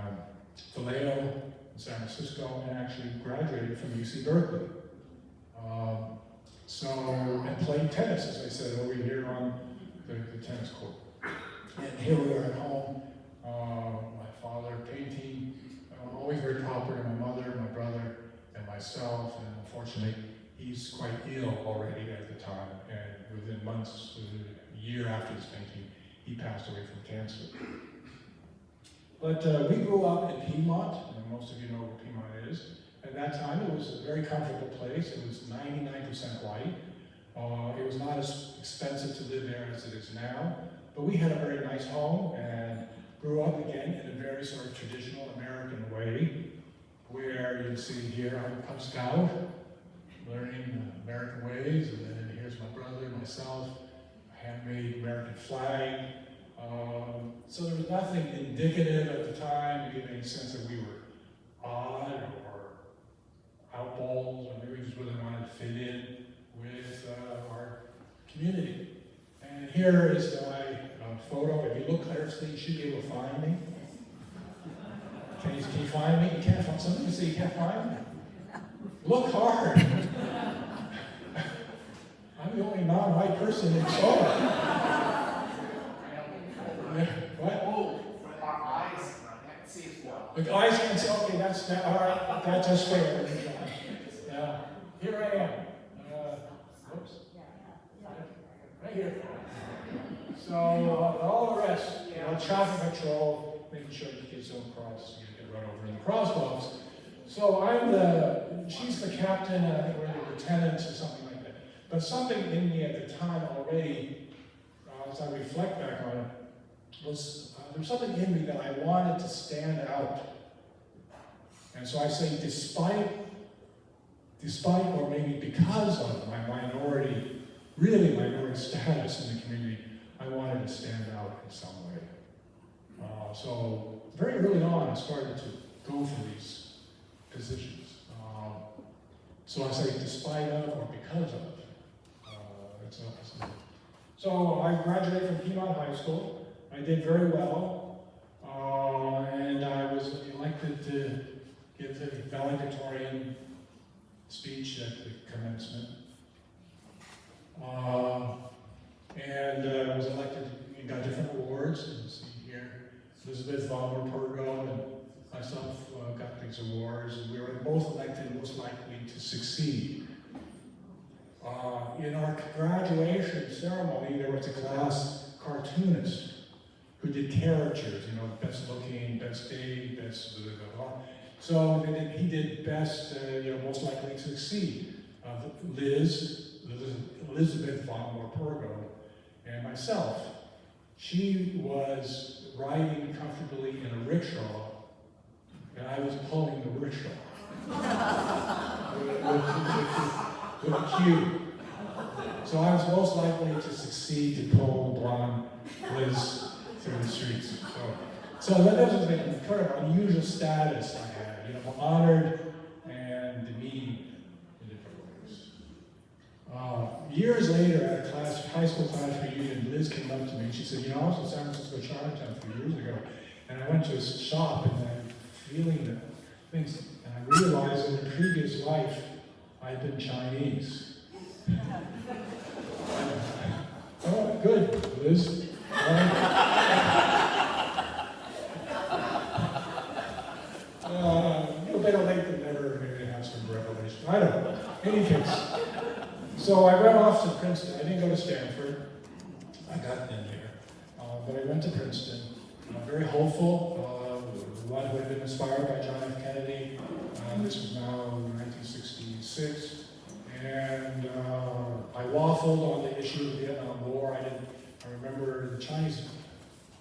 Speaker 3: Vallejo, San Francisco, and actually graduated from UC Berkeley. And played tennis, as I said, over here on the tennis court. And here we are at home. My father painting, always very popular. My mother, my brother, and myself. And unfortunately, he's quite ill already at the time. And within months, a year after this painting, he passed away from cancer. But we grew up in Piedmont, and most of you know where Piedmont is. At that time, it was a very comfortable place. It was 99% white. It was not as expensive to live there as it is now. But we had a very nice home and grew up again in a very sort of traditional American way, where you see here, I'm a Cub Scout, learning American ways, and then here's my brother, myself, a handmade American flag. So there was nothing indicative at the time to give any sense that we were odd or outballs, or maybe we just really wanted to fit in with our community. And here is my photo. If you look closely, you should be able to find me. Can you find me? You can't find something to say you can't find me? Look hard. I'm the only non-white person in the photo. What?
Speaker 5: Oh, our eyes can't see as well.
Speaker 3: The eyes can see, okay, that's all right, that's fair. Yeah, here I am. Whoops. Right here. So, all the rest, traffic control, making sure the kids don't cross, you get run over in the crosswalks. So she's the captain, and I think we're the lieutenants or something like that. But something in me at the time already, as I reflect back on it, was there was something in me that I wanted to stand out. And so I say, despite or maybe because of my minority, really minority status in the community, I wanted to stand out in some way. So very early on, I started to go for these positions. So I say, despite of or because of. So I graduated from Piedmont High School. I did very well, and I was elected to give the valedictorian speech at the commencement. And I was elected and got different awards. You see here, Elizabeth von Pergo and myself got these awards, and we were both elected most likely to succeed. In our graduation ceremony, there was a class cartoonist who did caricatures, best looking, best day, best blah, blah, blah. So he did best, most likely to succeed. Elizabeth von Pergo, and myself. She was riding comfortably in a rickshaw, and I was pulling the rickshaw with a cue. So I was most likely to succeed to pull blonde Liz through the streets. So that was a kind of unusual status I had, honored and demeaned in different ways. Years later, at a high school class reunion, Liz came up to me and she said, I was in San Francisco Chinatown a few years ago, and I went to a shop and I'm feeling the things, and I realized in a previous life I'd been Chinese. Oh, good, Liz. So I went off to Princeton. I didn't go to Stanford. I got in there. But I went to Princeton. Very hopeful. One who had been inspired by John F. Kennedy. This was now 1966. And I waffled on the issue of the Vietnam War. I remember the Chinese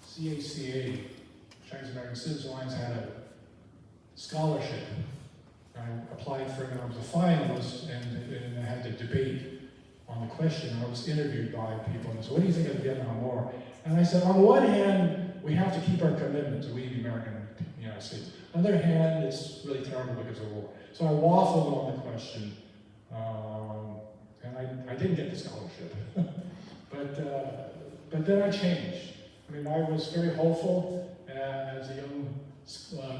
Speaker 3: CHSA, Chinese American Citizens Alliance, had a scholarship. I applied for it, and I was a finalist, and I had to debate on the question. I was interviewed by people, and said, what do you think of the Vietnam War? And I said, on the one hand, we have to keep our commitment to we, the American United States. On the other hand, it's really terrible because of war. So I waffled on the question, and I didn't get the scholarship. But then I changed. I mean, I was very hopeful as a young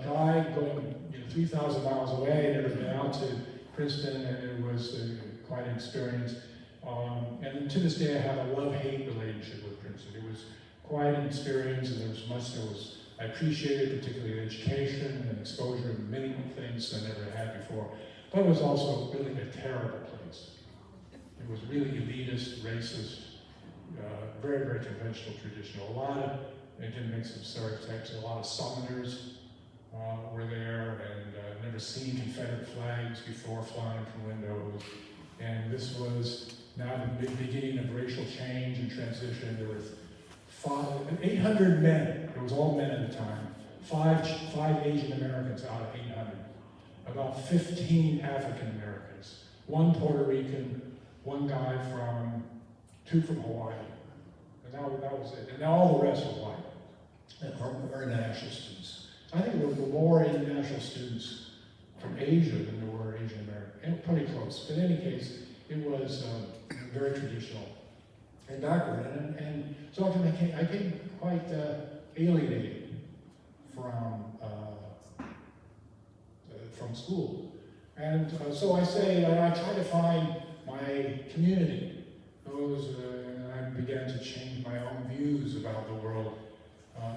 Speaker 3: guy going 3,000 miles away. I'd never been out to Princeton, and it was quite an experience. And to this day, I have a love-hate relationship with Princeton. It was quite an experience, and there was much I appreciated, particularly education and exposure to many things I never had before. But it was also really a terrible place. It was really elitist, racist, very, very conventional, traditional. It didn't make some stereotypes. A lot of Southerners were there, and never seen Confederate flags before flying from windows. And this was now the beginning of racial change and transition. There were 800 men. It was all men at the time. Five Asian Americans out of 800. About 15 African Americans. One Puerto Rican, one guy two from Hawaii. And that was it. And now all the rest were white. Are international students. I think there were more international students from Asia than there were Asian American, and pretty close. But in any case, it was very traditional and backward. And so I became quite alienated from school. And so I try to find my community. And I began to change my own views about the world,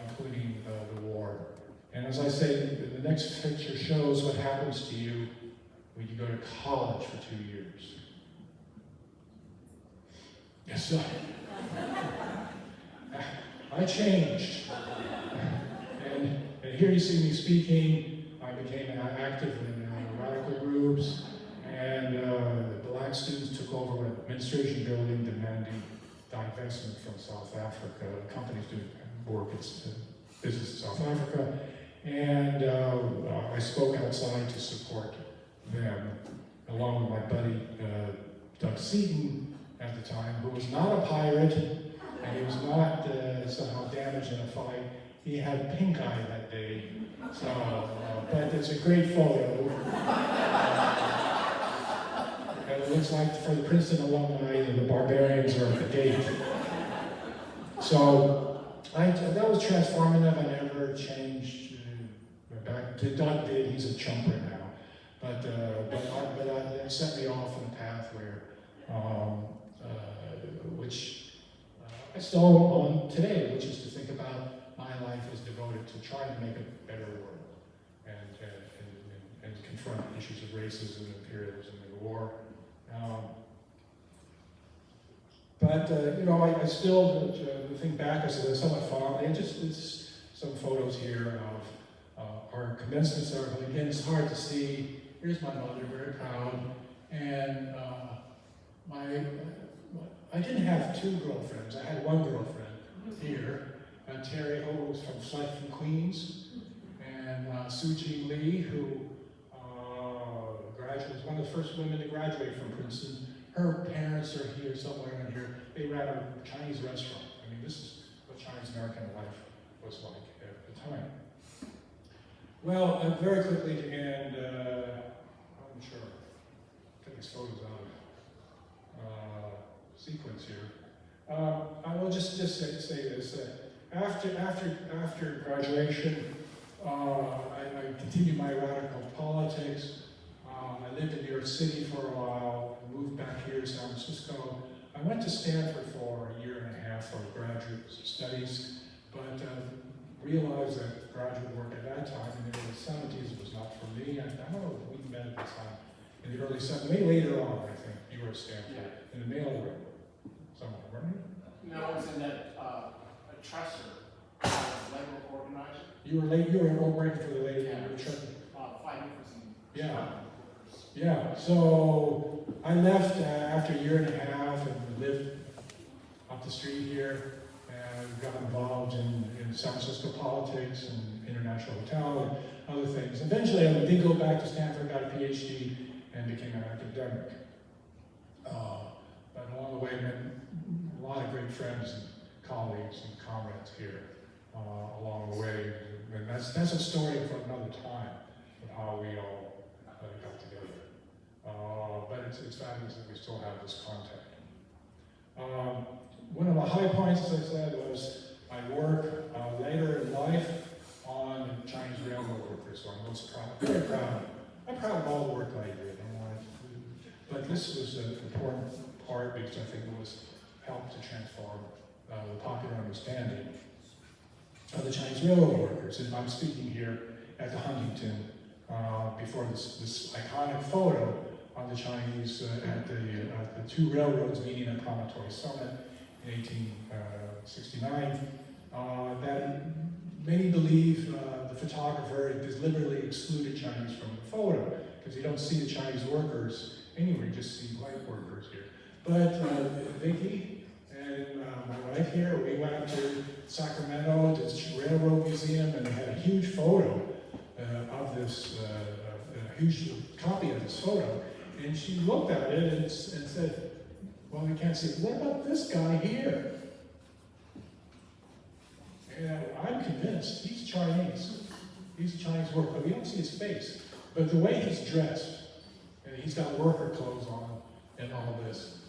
Speaker 3: including the war. And as I say, the next picture shows what happens to you when you go to college for 2 years. Yes, sir. I changed. And here you see me speaking. I became active in radical groups, and the black students took over an administration building demanding divestment from South Africa. Companies doing work in business in South Africa. And I spoke outside to support them, along with my buddy Doug Seaton at the time, who was not a pirate, and he was not somehow damaged in a fight. He had pink eye that day, so, but it's a great photo. And it looks like for the Princeton alumni, the barbarians are at the gate. So that was transformative. I never changed. Back to Doug did. He's a chumper now, but it set me off on a path where, which I still on today, which is to think about my life as devoted to trying to make a better world and confront issues of racism, imperialism, and war. I still think back as a somewhat fondly, and just some photos here of our commencement ceremony. Again, it's hard to see. Here's my mother, very proud. And I didn't have two girlfriends. I had one girlfriend here, Terry, who was from Queens, and Suji Lee, who was one of the first women to graduate from Princeton. Her parents are here, somewhere in here. They ran a Chinese restaurant. I mean, this is what Chinese American life was like at the time. Well, very quickly to end, I'm sure, take these photos out of sequence here. I will just say this. After graduation, I continued my radical politics. I lived in New York City for a while, moved back here to San Francisco. I went to Stanford for a year and a half for graduate studies, but realized that graduate work at that time, in the early 70s, was not for me. I don't know if we met at the time. in the early 70s, maybe later on, I think, you were at Stanford, in the mailroom, somewhere, weren't you?
Speaker 5: No, it was in that, a Tresser, labor organizer,
Speaker 3: You were working for the lady,
Speaker 5: Yeah.
Speaker 3: you were trying-
Speaker 5: fighting for some.
Speaker 3: Yeah.
Speaker 5: workers.
Speaker 3: Yeah, so I left after a year and a half and lived up the street here and got involved in San Francisco politics and international hotel and other things. Eventually, I did go back to Stanford, got a PhD, and became an academic. But along the way, met a lot of great friends and colleagues and comrades here along the way. And that's a story for another time of how we all got together. But it's fabulous that we still have this contact. One of the high points, as I said, was my work later in life on Chinese railroad workers. So I'm most proud, very proud. I'm proud of all the work I did. But this was an important part because I think it was helped to transform the popular understanding of the Chinese railroad workers. And I'm speaking here at the Huntington before this iconic photo on the Chinese at the two railroads meeting at Promontory Summit in 1869. That many believe the photographer deliberately excluded Chinese from the photo because you don't see the Chinese workers anywhere, you just see white workers here. But Vicki and my wife here, we went to Sacramento to the Railroad Museum and they had a huge photo of this, a huge copy of this photo. And she looked at it and said, well, we can't see it. What about this guy here? And I'm convinced he's Chinese. He's a Chinese worker, but we don't see his face. But the way he's dressed, and he's got worker clothes on and all this,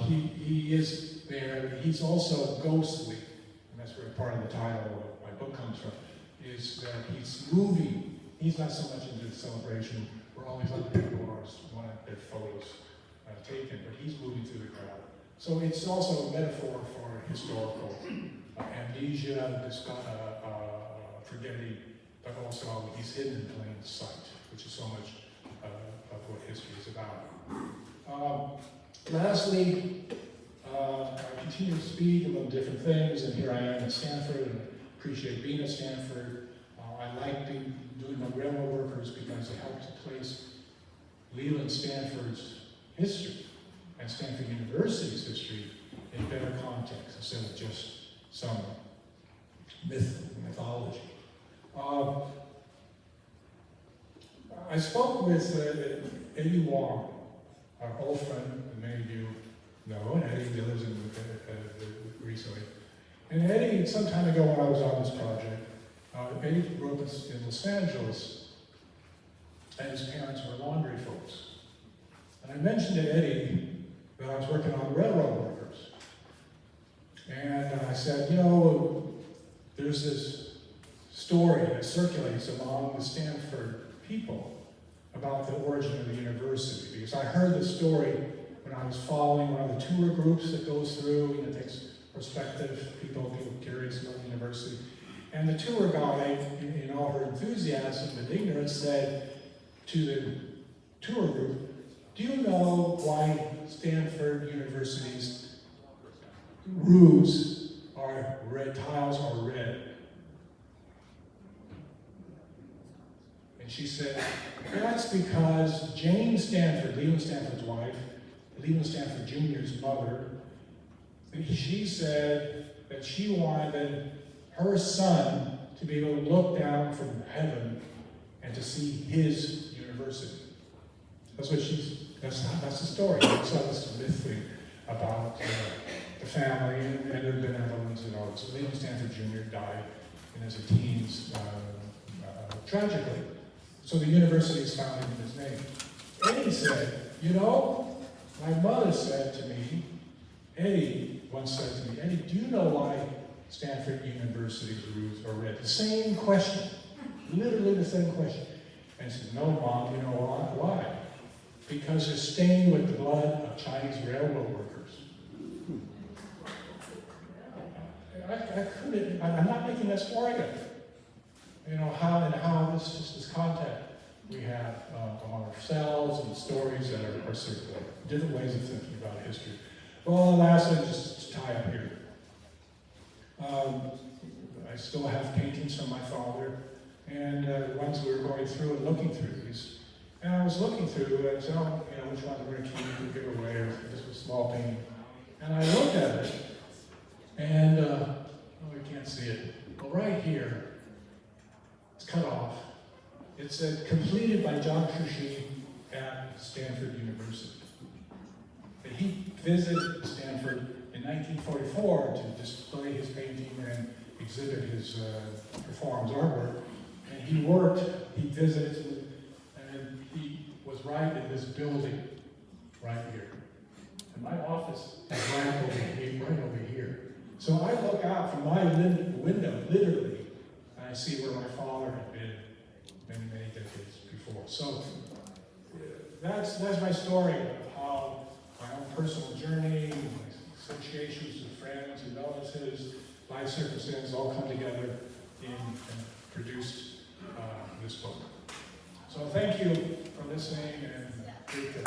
Speaker 3: he is there. He's also ghostly, and that's where part of the title of my book comes from, is that he's moving. He's not so much into the celebration where all these other people want their photos taken, but he's moving through the crowd. So it's also a metaphor for historical amnesia, forgetting, but also he's hidden in plain sight, which is so much of what history is about. Lastly, I continue to speak about different things, and here I am at Stanford, and I appreciate being at Stanford. I like doing my railroad workers because it helped to place Leland Stanford's history and Stanford University's history in better context instead of just some mythology. I spoke with Eddie Wong, our old friend, that many of you know, and Eddie lives in recently. And Eddie, some time ago when I was on this project, Eddie grew up in Los Angeles, and his parents were laundry folks. And I mentioned to Eddie that I was working on railroad workers. And I said, you know, there's this story that circulates among the Stanford people about the origin of the university. Because I heard the story when I was following one of the tour groups that goes through, takes prospective people curious about the university. And the tour guide, in all her enthusiasm and ignorance, said to the tour group, do you know why Stanford University's roofs are red, tiles are red? And she said, that's because Jane Stanford, Leland Stanford's wife, Leland Stanford Jr.'s mother, she said that she wanted her son to be able to look down from heaven and to see his university. That's the story. So this myth thing about the family and their benevolence and all. So Leland Stanford Jr. died in his teens tragically. So the university is founded in his name. Eddie said, you know, my mother said to me, Eddie once said to me, Eddie, do you know why Stanford University's roofs are red? The same question, literally the same question. And I said, no, Mom, you know why? Because they're stained with the blood of Chinese railroad workers. I couldn't, I'm not making that story up. You know, how this contact. we have among ourselves and stories that are circulating, different ways of thinking about history. Well, lastly, just to tie up here. I still have paintings from my father, and once we were going through and looking through these, and I was looking through and said, oh, you know, which one we're going to keep and give away, or this was a small painting. And I looked at it, and, oh, you can't see it. Well, right here, it's cut off. It said, completed by John Cushy at Stanford University. But he visited Stanford in 1944 to display his painting and exhibit his performance artwork. And he visited, and he was right in this building, right here. And my office is right over here. So I look out from my window, literally, and I see where my father had been many decades before. So that's my story of how my own personal journey, my associations with friends and relatives, life circumstances all come together and produced this book. So thank you for listening, and great to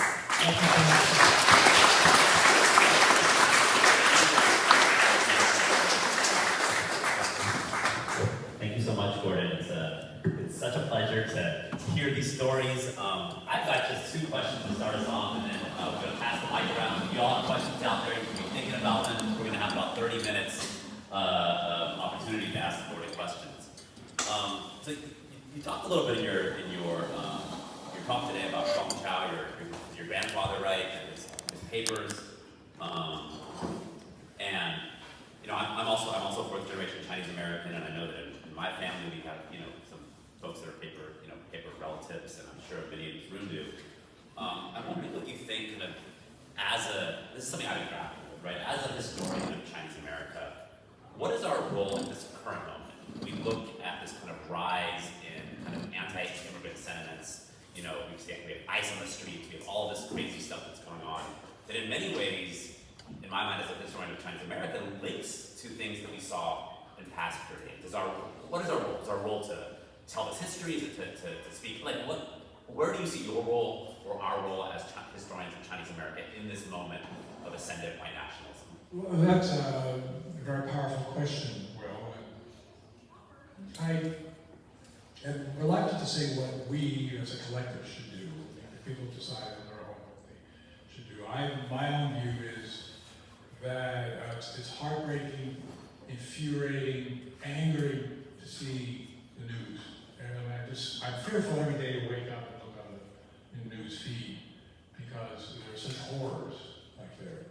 Speaker 2: Thank you so much, Gordon. It's such a pleasure to hear these stories. I've got just 2 questions to start us off, and then we're going to pass the mic around. If you all have questions out there, you can be thinking about them. We're going to have about 30 minutes of opportunity to ask Gordon questions. So you talked a little bit in your talk today about Gordon Chang, your grandfather, right, and his papers. And you know, I'm also 4th generation Chinese American, and I know that in my family we have, you know, some folks that are paper relatives, and I'm sure many in this room do. I'm wondering what you think, kind of, this is something I've been grappling with, right? As a historian of Chinese America, what is our role in this current moment? We look at this kind of rise in kind of anti-immigrant sentiments. You know, we have ICE on the streets, we have all this crazy stuff that's going on, that in many ways, in my mind as a historian of Chinese America, links to things that we saw in past periods. What is our role? Is our role to tell this history? Is it to speak? Like, where do you see your role or our role as historians of Chinese America in this moment of ascendant white nationalism?
Speaker 3: Well, that's a very powerful question, Will. I am reluctant to say what we as a collective should do. People decide on their own what they should do. My own view is that it's heartbreaking, infuriating, angering to see the news. And I'm fearful every day to wake up and look on the news feed, because there are such horrors like there.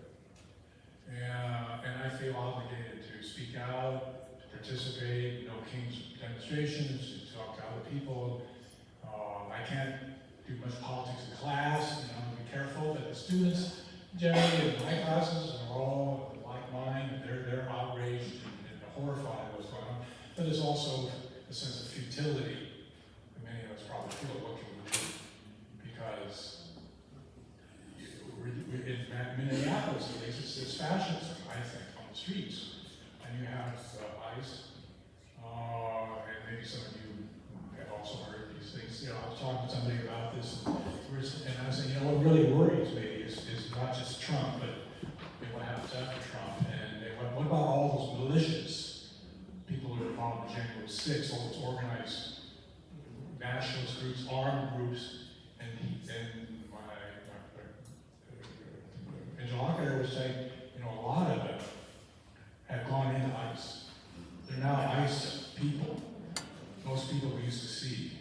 Speaker 3: And I feel obligated to speak out, to participate, no King's demonstrations, to talk to other people. I can't do much politics in class, you know, be careful that the students generally in my classes are all like mine, and they're outraged and horrified at what's going on. But there's also a sense of futility that many of us probably feel looking through, because in Minneapolis, at least, it's fascism, I think, on the streets. And you have ICE, and maybe some of you have also heard these things. You know, I was talking to somebody about this, and I was saying, you know, what really worries me is not just Trump, but what happens after Trump. And what about all those militias, people who are involved in January 6th, all those organized nationalist groups, armed groups, and my interlocutor was saying, you know, a lot of them have gone into ICE. They're now ICE people. Most people we used to see.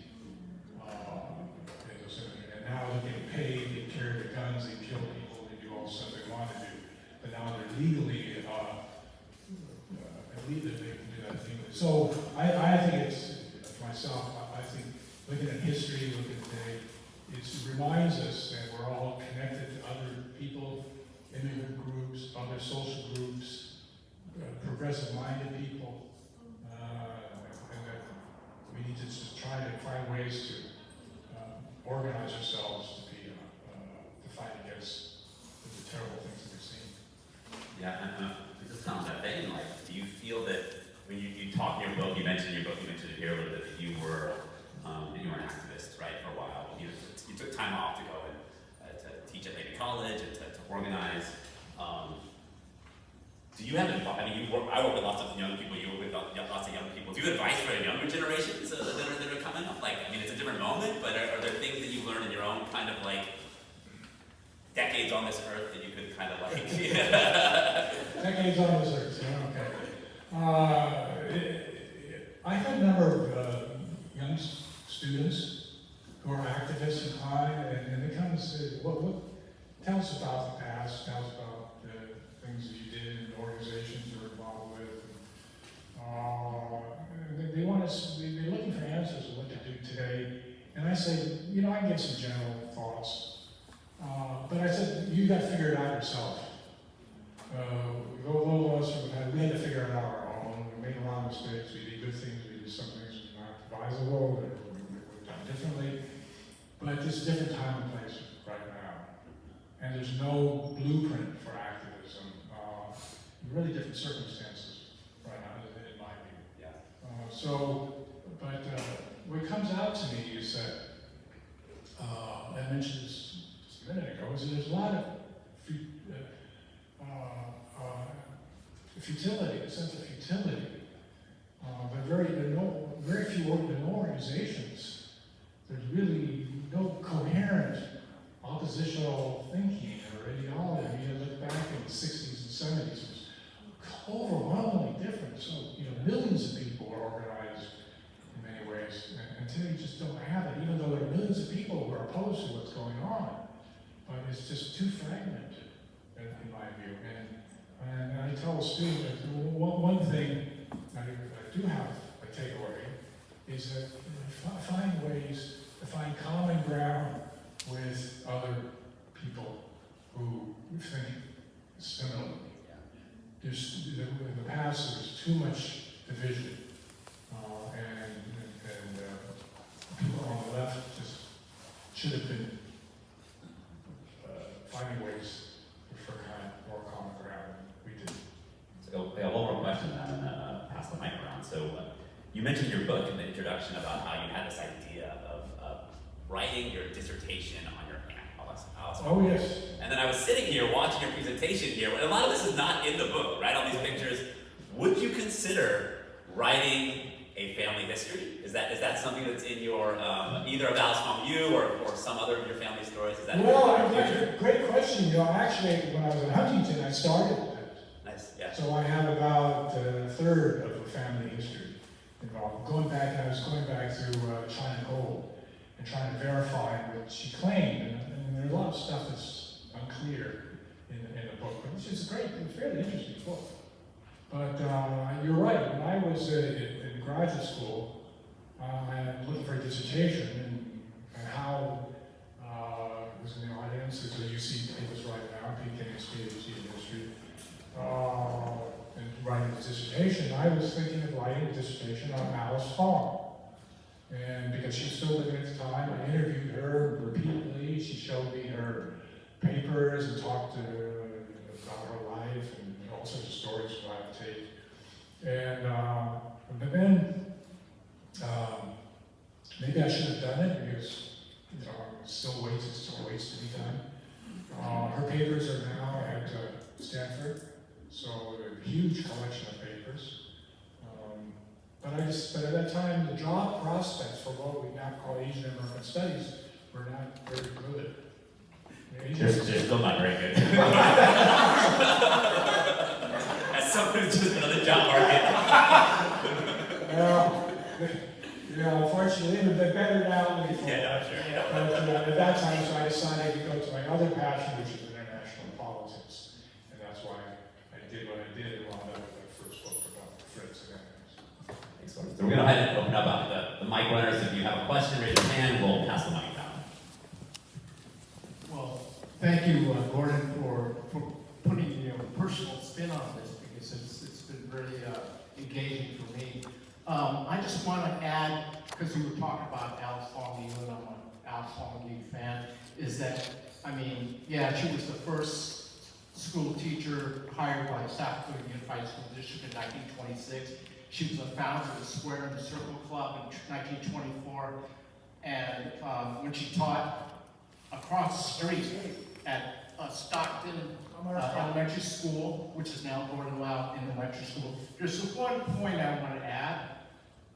Speaker 3: And now they're getting paid, they carry the guns, they kill people, they do all the stuff they want to do. But now they're legally, they can do that legally. So I think it's, for myself, I think looking at history, looking at today, it reminds us that we're all connected to other people, immigrant groups, other social groups, progressive-minded people, and that we need to just try to find ways to organize ourselves to fight against the terrible things that we've seen.
Speaker 2: Yeah, and just on that vein, like, do you feel that when you talk in your book, you mentioned it here a little bit, that you were and you were an activist, right, for a while. You took time off to go and to teach at maybe college and to organize. Do you have advice? I mean, I work with lots of young people. You work with lots of young people. Do you have advice for younger generations that are coming up? Like, I mean, it's a different moment, but are there things that you learned in your own kind of like decades on this earth that you could kind of like?
Speaker 3: Decades on this earth, okay. I had a number of young students who are activists in Klein, and they come and say, tell us about the past, tell us about the things that you did in the organizations you were involved with. They want us, they're looking for answers of what to do today. And I say, I can give some general thoughts. But I said, you got to figure it out yourself. Those of us we had to figure it out on our own. We made a lot of mistakes. We did good things. We did some things that were not advisable. That we would have done differently. But it's a different time and place right now. And there's no blueprint for activism. Really different circumstances right now, in my view. Yeah. But what comes out to me is that, I mentioned this just a minute ago, is that there's a lot of futility, a sense of futility. But there are very few organizations. There's really no coherent oppositional thinking or ideology. You look back in the 60s and 70s, it was overwhelmingly different. So, millions of people were organized in many ways. And today you just don't have it, even though there are millions of people who are opposed to what's going on. But it's just too fragmented, in my view. And I tell a student that one thing I do have a takeaway is that find ways to find common ground with other people who think similarly. There's, in the past, there was too much division, and people on the left just should have been finding ways for kind of more common ground. We did.
Speaker 2: So, yeah, one more question, and then pass the mic around. So, you mentioned your book in the introduction about how you had this idea of writing your dissertation on your aunt, Alice.
Speaker 3: Oh, yes.
Speaker 2: And then I was sitting here watching your presentation here, and a lot of this is not in the book, right? All these pictures. Would you consider writing a family history? Is that something that's in your either of Alice from you or some other of your family stories? Is that
Speaker 3: Well, great question. Actually, when I was in Huntington, I started that.
Speaker 2: Nice, yeah.
Speaker 3: So I have about a third of a family history involved. I was going back through China Gold and trying to verify what she claimed. And there's a lot of stuff that's unclear in the book, which is a fairly interesting book. But you're right. When I was in graduate school, looking for a dissertation, and how was in the audience, as you see papers right now, Pete getting his PhD in history, and writing a dissertation, I was thinking of writing a dissertation on Alice Fong. And because she was still living at the time, I interviewed her repeatedly. She showed me her papers and talked to her about her life and all sorts of stories from live tape. And but then maybe I should have done it because it still waits to be done. Her papers are now at Stanford, so a huge collection of papers. But at that time, the job prospects for what we now call Asian American Studies were not very good.
Speaker 2: They're still not very good. As someone who's just another job market.
Speaker 3: Unfortunately, they're better now than before.
Speaker 2: Yeah, no, sure. Yeah.
Speaker 3: But at that time, so I decided to go to my other passion, which is international politics. And that's why I did what I did and wound up with my first book about Fritz and Engels.
Speaker 2: Thanks, Gordon. So we're going to go ahead and open up the mic runners. If you have a question, raise your hand. We'll pass the mic down.
Speaker 5: Well, thank you, Gordon, for putting personal spin on this, because it's been really engaging for me. I just want to add, because we were talking about Alice Fong Yu, and I'm an Alice Fong Yu fan, is that, she was the first school teacher hired by South Dakota Unified School District in 1926. She was a founder of the Square and the Circle Club in 1924. And when she taught across the street at Stockton Elementary School, which is now Gordon Elementary School, there's one point I want to add,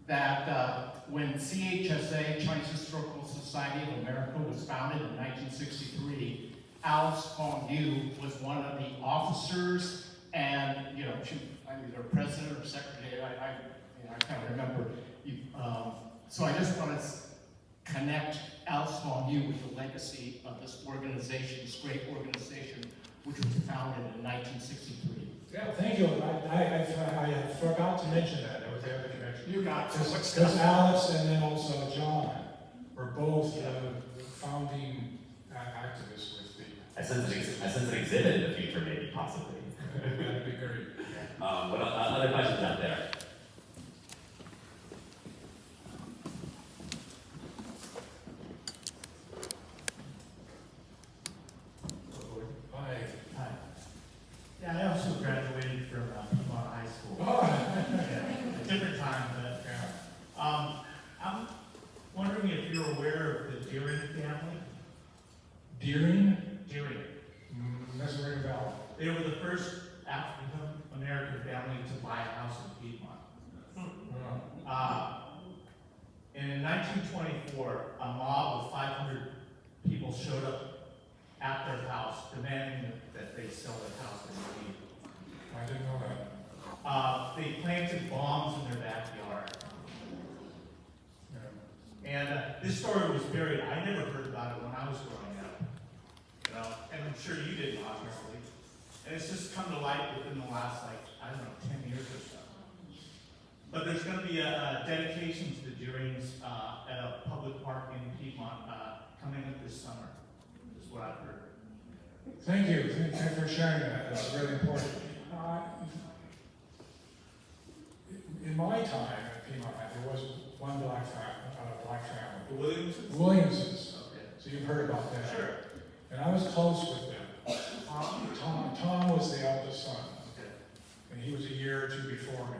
Speaker 5: that when CHSA, Chinese Historical Society of America, was founded in 1963, Alice Hong Yu was one of the officers, and she, either president or secretary. I can't remember. So I just want to connect Alice Hong Yu with the legacy of this organization, this great organization, which was founded in 1963.
Speaker 3: Yeah, thank you. I forgot to mention that. That was the other connection.
Speaker 5: You got so much
Speaker 3: Because
Speaker 5: stuff.
Speaker 3: Alex and then also John were both founding activists with the.
Speaker 2: I sense an exhibit in the future, maybe, possibly.
Speaker 3: That'd be great.
Speaker 2: What other questions out there?
Speaker 3: Hi.
Speaker 6: Hi. Yeah, I also graduated from Piedmont High School.
Speaker 3: Oh.
Speaker 6: Yeah, a different time, but I'm wondering if you're aware of the Deering family.
Speaker 3: Deering?
Speaker 6: Deering.
Speaker 3: Doesn't ring a bell.
Speaker 6: They were the first African American family to buy a house in Piedmont. In 1924, a mob of 500 people showed up at their house demanding that they sell their house and leave.
Speaker 3: I didn't know that.
Speaker 6: They planted bombs in their backyard. And this story was buried. I never heard about it when I was growing up. And I'm sure you didn't, obviously. And it's just come to light within the last, 10 years or so. But there's going to be a dedication to the Deerings at a public park in Piedmont coming up this summer, is what I've heard.
Speaker 3: Thank you. Thank you for sharing that. That's really important. In my time at Piedmont, there was one black family.
Speaker 6: The Williamsons?
Speaker 3: Williamsons.
Speaker 6: Okay.
Speaker 3: So you've heard about that.
Speaker 6: Sure.
Speaker 3: And I was close with them. Tom was the eldest son.
Speaker 6: Okay.
Speaker 3: And he was a year or two before me.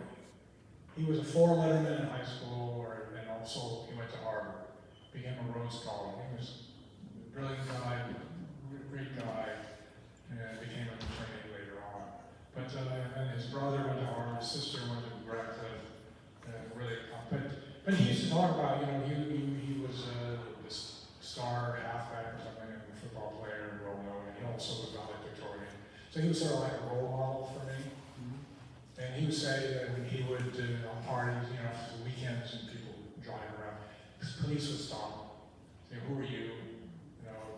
Speaker 3: He was a 4-letterman in high school, and also he went to Harvard, became a Rhodes Scholar. He was a brilliant guy, great guy, and became an attorney later on. But and his brother went to Harvard, his sister went to Radcliffe, really. But he used to talk about, he was this star halfback or something, and a football player, well known, and he also was valedictorian. So he was sort of like a role model for me. And he would say that when he would, on parties, for the weekends and people would drive around, police would stop, say, who are you?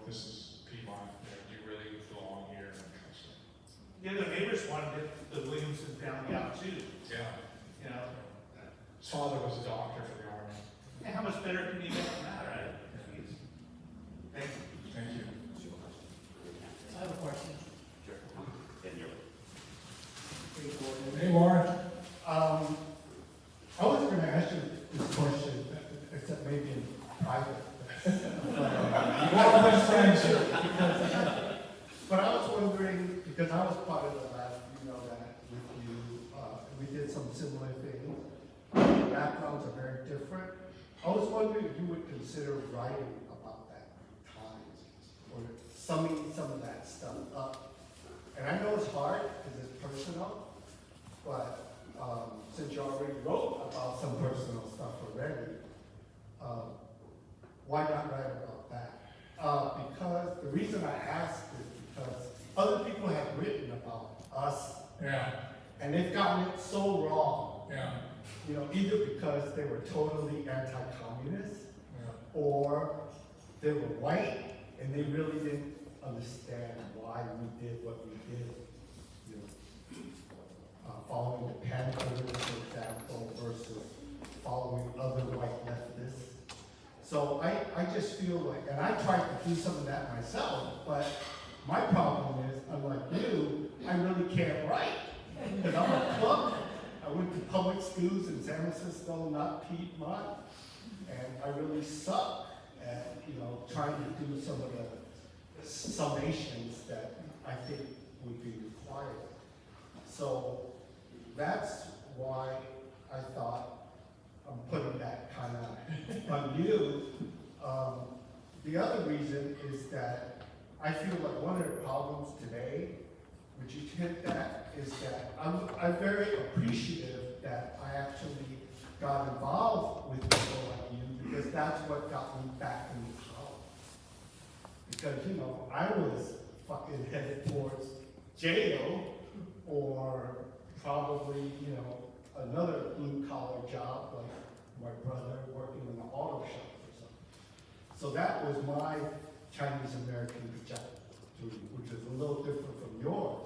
Speaker 3: This is Piedmont, do you really belong here? And that kind of stuff.
Speaker 6: Yeah, the neighbors wanted the Williamson family out too.
Speaker 3: Yeah. His father was a doctor for the Army.
Speaker 6: And how much better can you get than that, right? Thank you.
Speaker 3: Thank you.
Speaker 5: I have a question.
Speaker 2: Sure. In your
Speaker 3: Hey, Warren.
Speaker 7: I was going to ask you this question, except maybe in private.
Speaker 3: Well, my friends here.
Speaker 7: But I was wondering, because I was part of the lab, that with you, we did some similar things. Our backgrounds are very different. I was wondering if you would consider writing about that time, or summing some of that stuff up. And I know it's hard because it's personal, but since you already wrote about some personal stuff already, why not write about that? Because the reason I asked is because other people have written about us,
Speaker 3: Yeah,
Speaker 7: and they've gotten it so wrong.
Speaker 3: yeah,
Speaker 7: Either because they were totally anti-communist,
Speaker 3: yeah.
Speaker 7: or they were white and they really didn't understand why we did what we did. Following the Panthers, for example, versus following other white leftists. So I just feel like, and I tried to do some of that myself, but my problem is, unlike you, I really can't write. Because I'm a cook, I went to public schools in San Francisco, not Piedmont, and I really suck at, trying to do some of the summations that I think would be required. So that's why I thought I'm putting that kind of on you, The other reason is that I feel like one of the problems today, which you hit at, is that I'm very appreciative that I actually got involved with people like you, because that's what got me back into college. Because, you know, I was fucking headed towards jail or probably, you know, another blue collar job like my brother working in an auto shop or something. So that was my Chinese American trajectory, which is a little different from yours.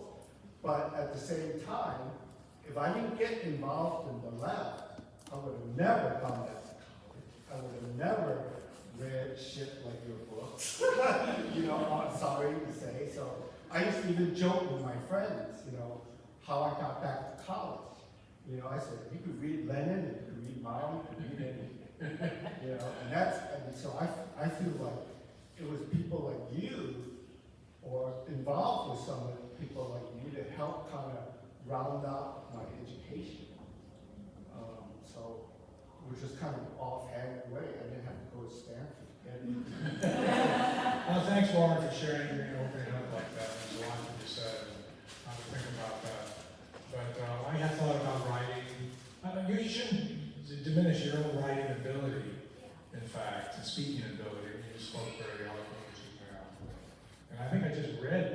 Speaker 7: But at the same time, if I didn't get involved in the left, I would have never gone back to college. I would have never read shit like your books. You know, I'm sorry to say. So I used to even joke with my friends, you know, how I got back to college. You know, I said, you could read Lenin, and you could read Mao, you could read anything. You know, and so I feel like it was people like you, or involved with some of the people like you, to help kind of round out my education. So, which is kind of offhand way. I didn't have to go to Stanford.
Speaker 3: Well, thanks, Warren, for sharing your opening up like that. There's a lot that you said, and I was thinking about that. But I have thought about writing. You shouldn't diminish your own writing ability, in fact, and speaking ability. You spoke very eloquently just now. And I think I just read,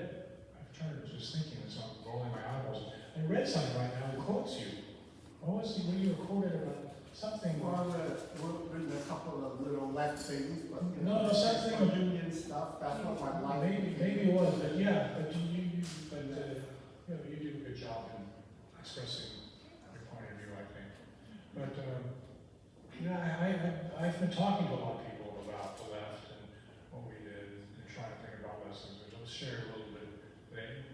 Speaker 3: I'm trying to just thinking of something, rolling my eyeballs. I read something right now that quotes you. What was it when you were quoted about something?
Speaker 7: Well, we've written a couple of little left things, but you
Speaker 3: No,
Speaker 7: know,
Speaker 3: something-
Speaker 7: union stuff. That's what my life.
Speaker 3: Maybe it was, but yeah, but you know, you do a good job in expressing your point of view, I think. But yeah, I've been talking to a lot of people about the left and what we did, and trying to think about lessons. But I'll share a little bit today.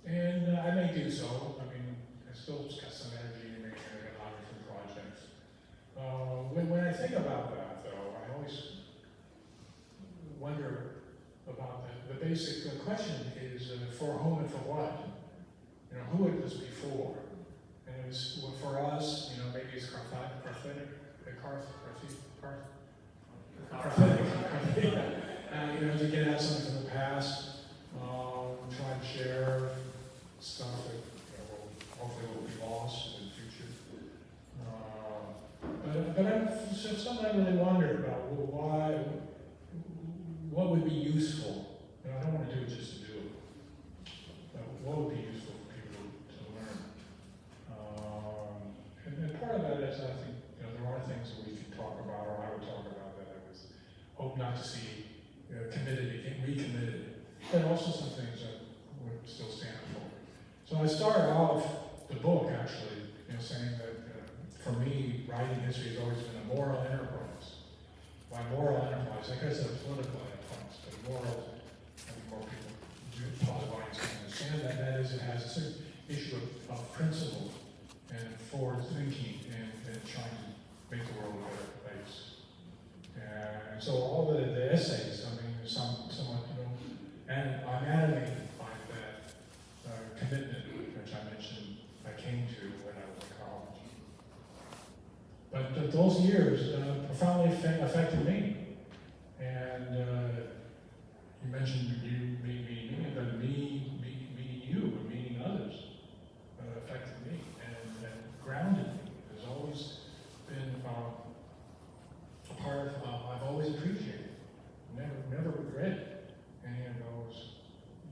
Speaker 3: And I may do so. I mean, I still got some energy, maybe I got a lot of different projects. When I think about that, though, I always wonder about the basic question is for whom and for what? You know, who it was before? And it was for us, you know, maybe it's Carthage, you know, to get at something from the past, try and share stuff that, you know, hopefully will be lost in the future. But something I really wonder about, well, why, what would be useful? You know, I don't want to do it just to do it. But what would be useful for people to learn? And part of that is, I think, you know, there are things that we can talk about, or I would talk about, that I would hope not to see recommitted. But also some things that would still stand for. So I started off the book, actually, you know, saying that for me, writing history has always been a moral enterprise. By moral enterprise, I guess a political enterprise, but moral, I think more people, probably audience can understand that is, it has a certain issue of principle and forward thinking and trying to make the world a better place. And so all the essays, I mean, somewhat, you know, and I'm animated by that commitment, which I mentioned I came to when I was in college. But those years profoundly affected me. And you mentioned you meeting me, but meeting you and meeting others affected me and grounded me. There's always been a part of, I've always appreciated, never regretted any of those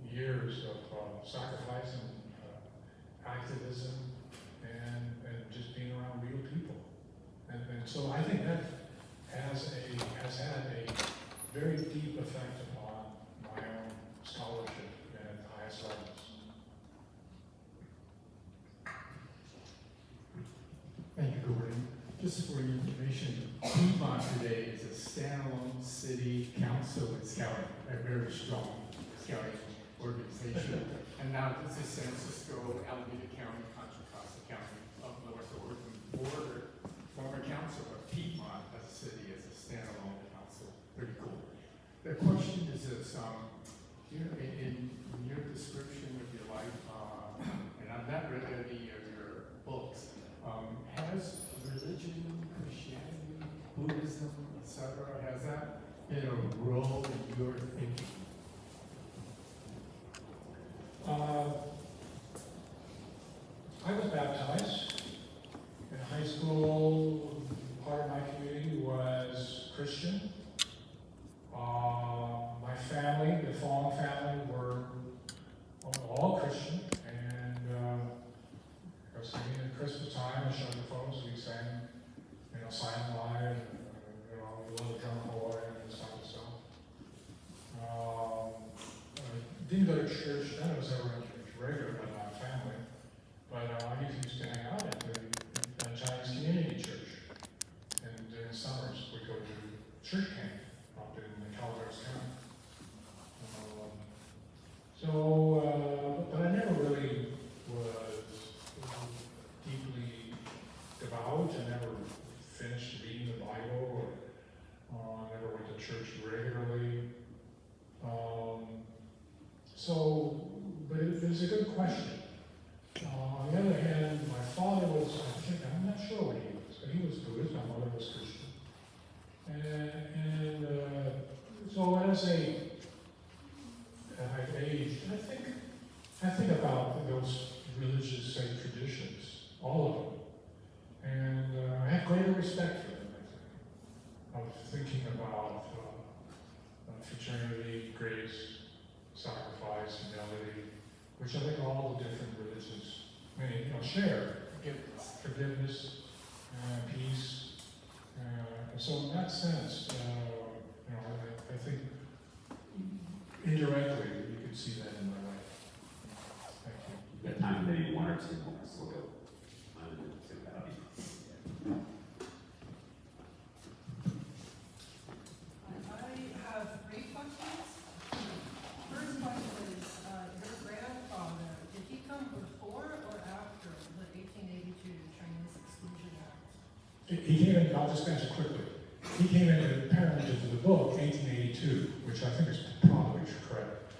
Speaker 3: years of sacrifice and activism and just being around real people. And so I think that has had a very deep effect upon my own scholarship at the highest levels.
Speaker 8: Thank you, Gordon. Just for your information, Piedmont today is a standalone city council and scouting, a very strong scouting organization. And now this is San Francisco, Alameda County, Contra Costa County, up north, the Oregon border. Former council of Piedmont as a city, as a standalone council. Pretty cool. The question is this, you know, in your description of your life, and I've not read any of your books, has religion, Christianity, Buddhism, been a role in your thinking?
Speaker 3: I was baptized in high school. Part of my community was Christian. My family, the Fong family, were all Christian, and I was singing at Christmas time, and showing the folks, we sang, Silent Night, Little Drummer Boy, and this kind of stuff. I didn't go to church, none of us ever went to church regular in my family, but I used to hang out at the Chinese Community Church, and during summers we'd go to church camp up in Calaveras County. But I never really was deeply devout. I never finished reading the Bible, or never went to church regularly. But it was a good question. On the other hand, my father was, I'm not sure what he was, but he was Buddhist, my mother was Christian. So as I've aged, I think about those religious, say, traditions, all of them. And I have greater respect for them, I think. Of thinking about fraternity, grace, sacrifice, humility, which I think all the different religions share. Forgiveness, peace. So in that sense, I think indirectly you could see that in my life. Thank you.
Speaker 2: We have time for maybe one or two more, so we'll go.
Speaker 9: I have three questions. First question is, your grandfather, did he come before or after the 1882 Chinese Exclusion Act?
Speaker 3: He came in, I'll just answer quickly. He came in apparently to the book, 1882, which I think is probably correct.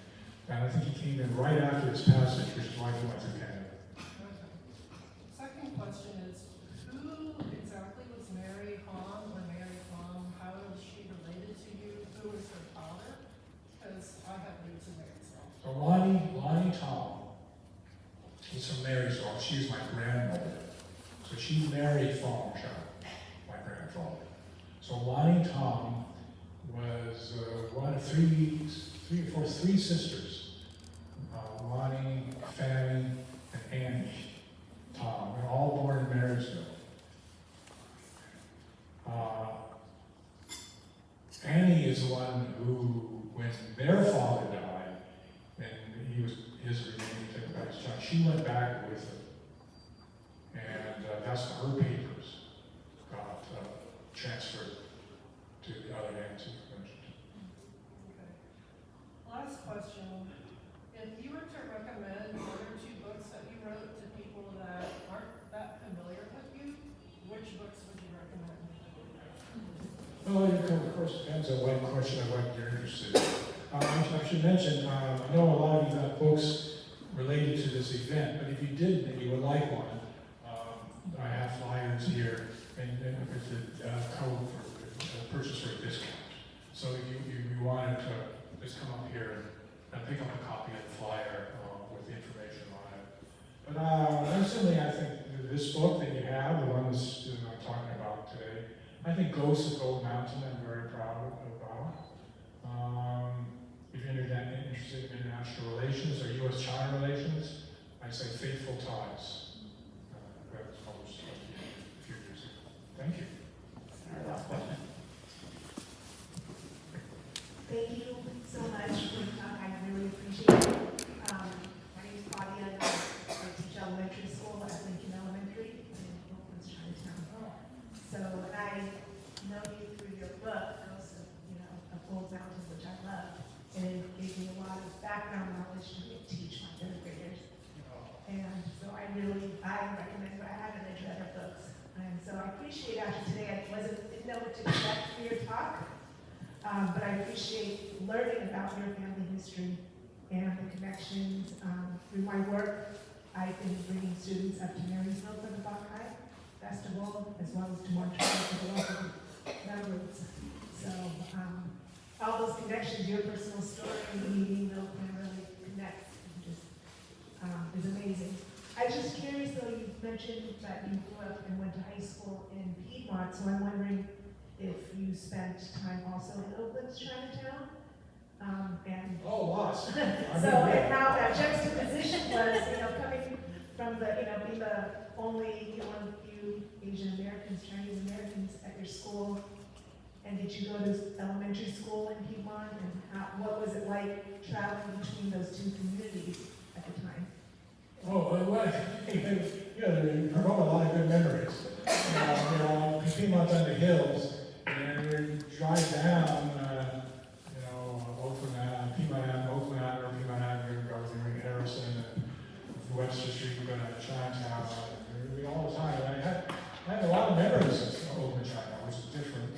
Speaker 3: And I think he came in right after its passage, which is why he went to Canada.
Speaker 9: Okay. Second question is, who exactly was Mary Hong or Mary Fong? How is she related to you? Who is her father? Because I have roots in Marysville.
Speaker 3: So Lonnie Tom is from Marysville. She's my grandmother. So she married Fong Chang, my grandfather. So Lonnie Tom was one of three sisters. Lonnie, Fanny, and Annie Tom. They're all born in Marysville. Annie is the one who, when their father died, and his remaining thing back to China, she went back with him. And that's her papers got transferred to the other entities mentioned.
Speaker 9: Okay. Last question. If you were to recommend one or two books that you wrote to people that aren't that familiar with you, which books would you recommend?
Speaker 3: Well, of course, depends on what question or what you're interested in. I should mention, I know a lot of you got books related to this event, but if you didn't and you would like one, I have flyers here and with the code for purchase for a discount. So if you wanted to just come up here and pick up a copy of the flyer with the information on it. But personally, I think this book that you have, the one that's I'm talking about today, I think Ghosts of Gold Mountain I'm very proud about. If you're interested in international relations or U.S.-China relations, I say Faithful Ties. That was published a few years ago. Thank you.
Speaker 2: Our last question.
Speaker 10: Thank you so much for the talk. I really appreciate it. My name is Claudia. I teach elementary school at Lincoln Elementary in Oakland's Chinatown. So I know you through your book, Ghosts of Gold Mountain, which I love. And it gave me a lot of background knowledge to teach my third graders. And so I recommend, but I haven't read your other books. And so I appreciate after today, I didn't know what to expect for your talk. But I appreciate learning about your family history and the connections. Through my work, I've been bringing students up to Marysville for the Bacchai Festival, as well as to Montreal for the local members. So all those connections, your personal story and the meeting, they'll really connect and just, is amazing. I was just curious though, you mentioned that you grew up and went to high school in Piedmont, so I'm wondering if you spent time also in Oakland's Chinatown? And
Speaker 3: Oh, lots.
Speaker 10: so, and how that juxtaposition was, coming from the, being the only one of the few Asian Americans, Chinese Americans at your school. And did you go to elementary school in Piedmont? And what was it like traveling between those two communities at the time?
Speaker 3: Oh, well, you promote a lot of good memories. Piedmont's on the hills, and we drive down, Piedmont Avenue, going to Harrison, and Webster Street, we go down to Chinatown, all the time. And I had a lot of memories of Oakland Chinatown, which is different.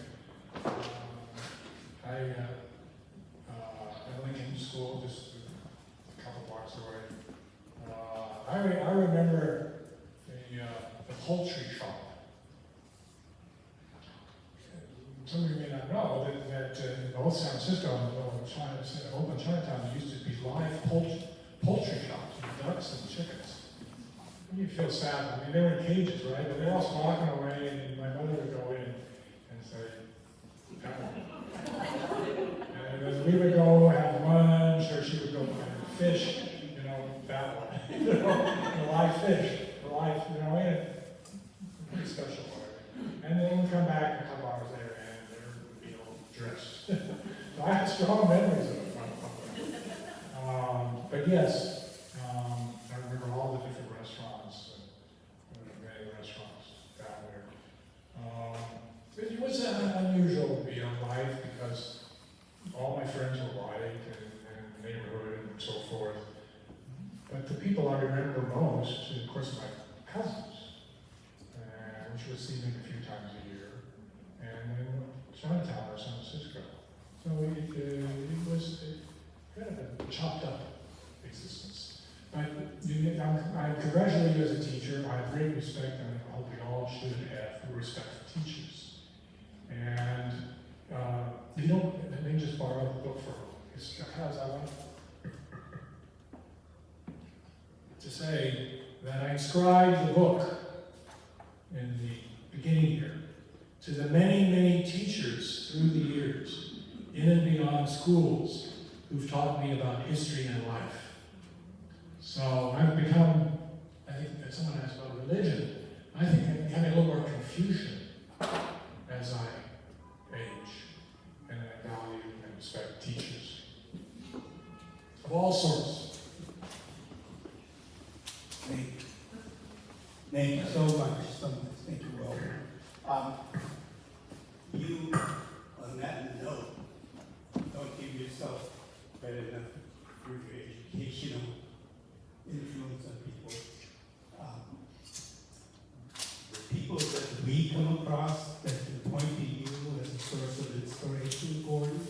Speaker 3: I at Lincoln School, just a couple blocks away. I remember the poultry shop. Some of you may not know that in Old San Francisco, in Oakland Chinatown, there used to be live poultry shops with ducks and chickens. And you feel sad. I mean, they were in cages, right? But they're all squawking away, and my mother would go in and say, and then we would go have lunch, or she would go find fish, that one. Live fish, and pretty special. And then we come back a couple hours later, and they're, dressed. So I have strong memories of it. But yes, I remember all the different restaurants, many restaurants down there. It was unusual to be alive because all my friends were white and the neighborhood and so forth. But the people I remember most, of course, my cousins, which would see them a few times a year, and then Chinatown or San Francisco. So it was kind of a chopped up existence. But I congratulate you as a teacher. I have great respect, and I hope we all should have respect for teachers. And you don't, let me just borrow the book for because I want to say that I inscribed the book in the beginning here to the many, many teachers through the years, in and beyond schools, who've taught me about history and life. So I've become, I think that someone asked about religion, I think I'm having a little more confusion as I age, and I value and respect teachers of all sorts.
Speaker 1: Thank you so much. Thank you, Will. You, on that note, don't give yourself credit enough for your educational influence on people. The people that we come across that can point to you as a source of inspiration, Gordon, I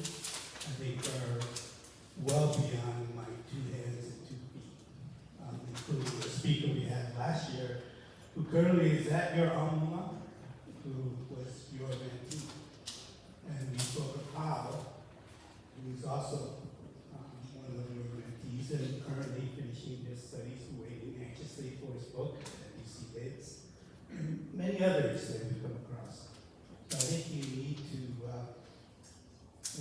Speaker 1: think are well beyond my 2 hands and 2 feet, including the speaker we had last year, who currently is at your alma mater, who was your mentee. And we spoke of how he was also one of your mentees and currently finishing his studies, waiting anxiously for his book at UC Davis, and many others that we've come across. So I think we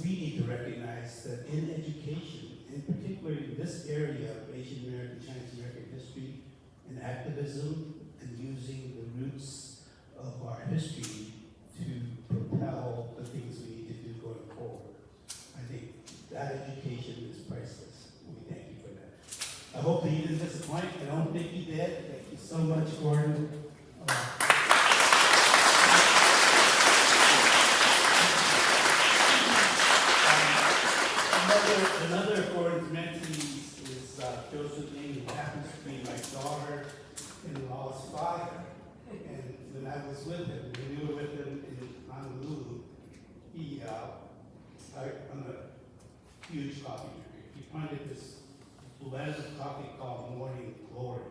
Speaker 1: need to recognize that in education, in particular in this area of Asian American, Chinese American history and activism, and using the roots of our history to propel the things we need to do going forward. I think that education is priceless. We thank you for that. I hope that you didn't disappoint. I don't think you did. Thank you so much, Gordon. Another of Gordon's mentees is Joseph Ning, who happens to be my daughter-in-law's father. And when I was with him, when we were with him in Honolulu, I'm a huge coffee drinker. He planted this blend of coffee called Morning Glory.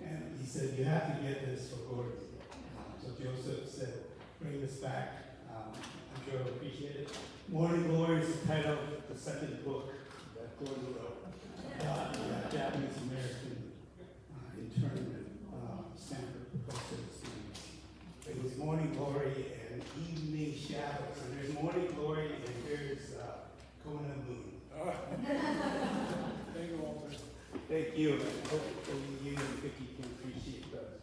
Speaker 1: And he said, you have to get this for Gordon. So Joseph said, bring this back. I'm sure you'll appreciate it. Morning Glory is the title of the second book that Gordon wrote about the Japanese American internment Stanford professors. It was Morning Glory and Evening Shadows. And there's Morning Glory and here's Kona Moon.
Speaker 3: Thank you, Walter.
Speaker 1: Thank you. I hope you and Vicky can appreciate those.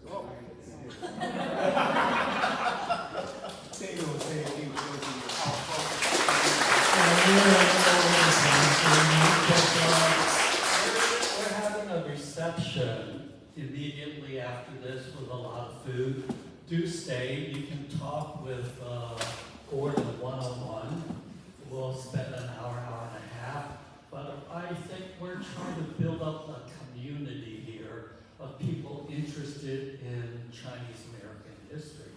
Speaker 1: They will say a few words in your
Speaker 11: We're having a reception immediately after this with a lot of food. Do stay. You can talk with Gordon one-on-one. We'll spend an hour, hour and a half. But I think we're trying to build up a community here of people interested in Chinese American history.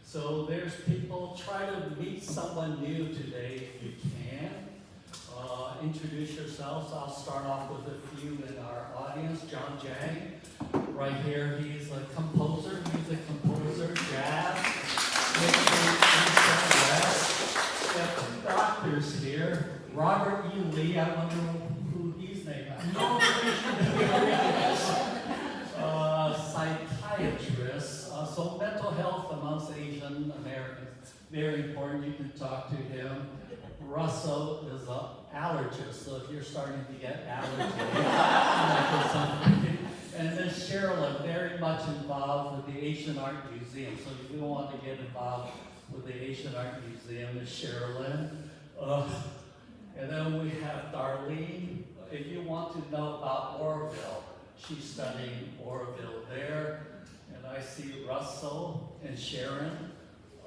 Speaker 11: So there's people, try to meet someone new today if you can. Introduce yourselves. I'll start off with a few in our audience. John Chang, right here, he's a composer, jazz. We have two doctors here. Robert E. Lee, I wonder who he's named after. Psychiatrist. So mental health amongst Asian Americans, very important. You can talk to him. Russell is an allergist, so if you're starting to get allergies, and then Sherilyn, very much involved with the Asian Art Museum. So if you want to get involved with the Asian Art Museum, is Sherilyn. And then we have Darlene. If you want to know about Oroville, she's studying Oroville there. And I see Russell and Sharon,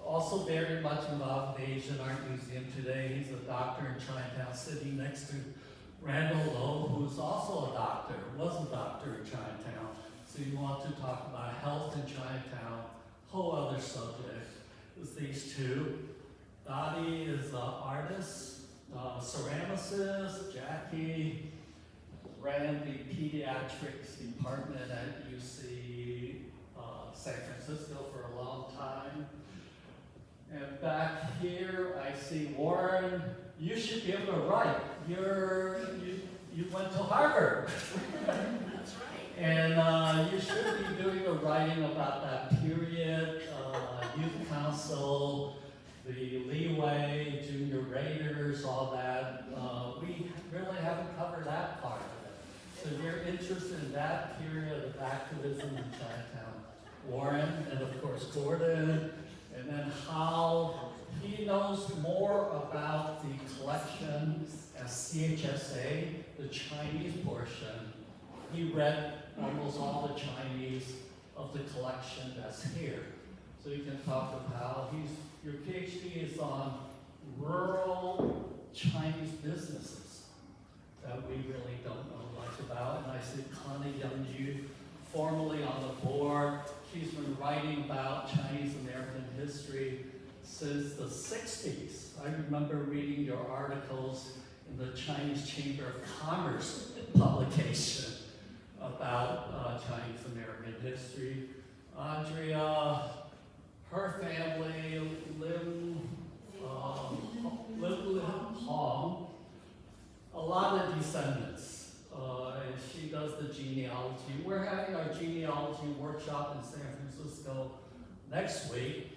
Speaker 11: also very much involved in the Asian Art Museum today. He's a doctor in Chinatown, sitting next to Randall Lowe, who's also a doctor, was a doctor in Chinatown. So you want to talk about health in Chinatown, whole other subject is these two. Dottie is an artist, ceramicist. Jackie ran the pediatrics department at UC San Francisco for a long time. And back here, I see Warren. You should be able to write. You went to Harvard.
Speaker 10: That's right.
Speaker 11: And you should be doing a writing about that period, youth council, the leeway, junior raiders, all that. We really haven't covered that part of it. So if you're interested in that period of activism in Chinatown, Warren, and of course Gordon, and then how he knows more about the collection at CHSA, the Chinese portion. He read almost all the Chinese of the collection that's here. So you can talk about your PhD is on rural Chinese businesses that we really don't know much about. And I see Connie Youngju, formerly on the board. She's been writing about Chinese American history since the 60s. I remember reading your articles in the Chinese Chamber of Commerce publication about Chinese American history. Andrea, her family, Lim Hong, a lot of descendants. And she does the genealogy. We're having our genealogy workshop in San Francisco next week.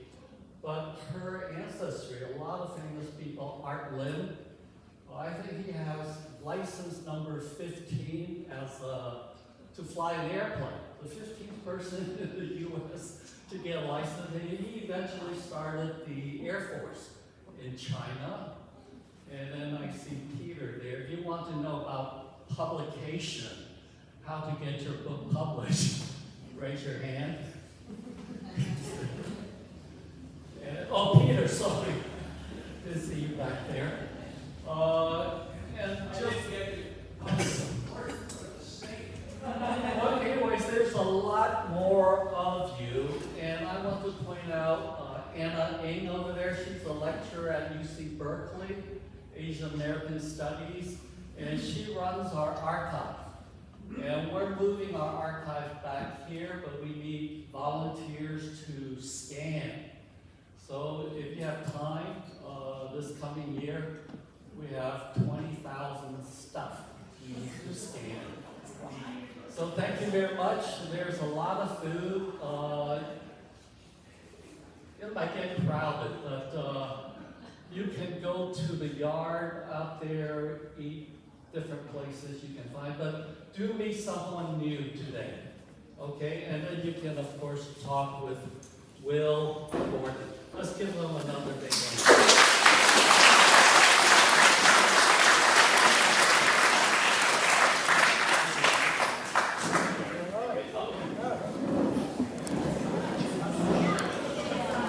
Speaker 11: But her ancestry, a lot of famous people, Art Lim, I think he has license number 15 as to fly an airplane. The 15th person in the U.S. to get a license. And he eventually started the Air Force in China. And then I see Peter there. If you want to know about publication, how to get your book published, raise your hand. Peter, sorry. Good to see you back there. And just well, anyways, there's a lot more of you, and I want to point out Anna Ng over there. She's a lecturer at UC Berkeley, Asian American Studies, and she runs our archive. And we're moving our archive back here, but we need volunteers to scan. So if you have time, this coming year, we have 20,000 stuff you need to scan. So thank you very much. There's a lot of food. It might get crowded, but you can go to the yard out there, eat different places you can find, but do meet someone new today, okay? And then you can, of course, talk with Will Gordon. Let's give them another big hand.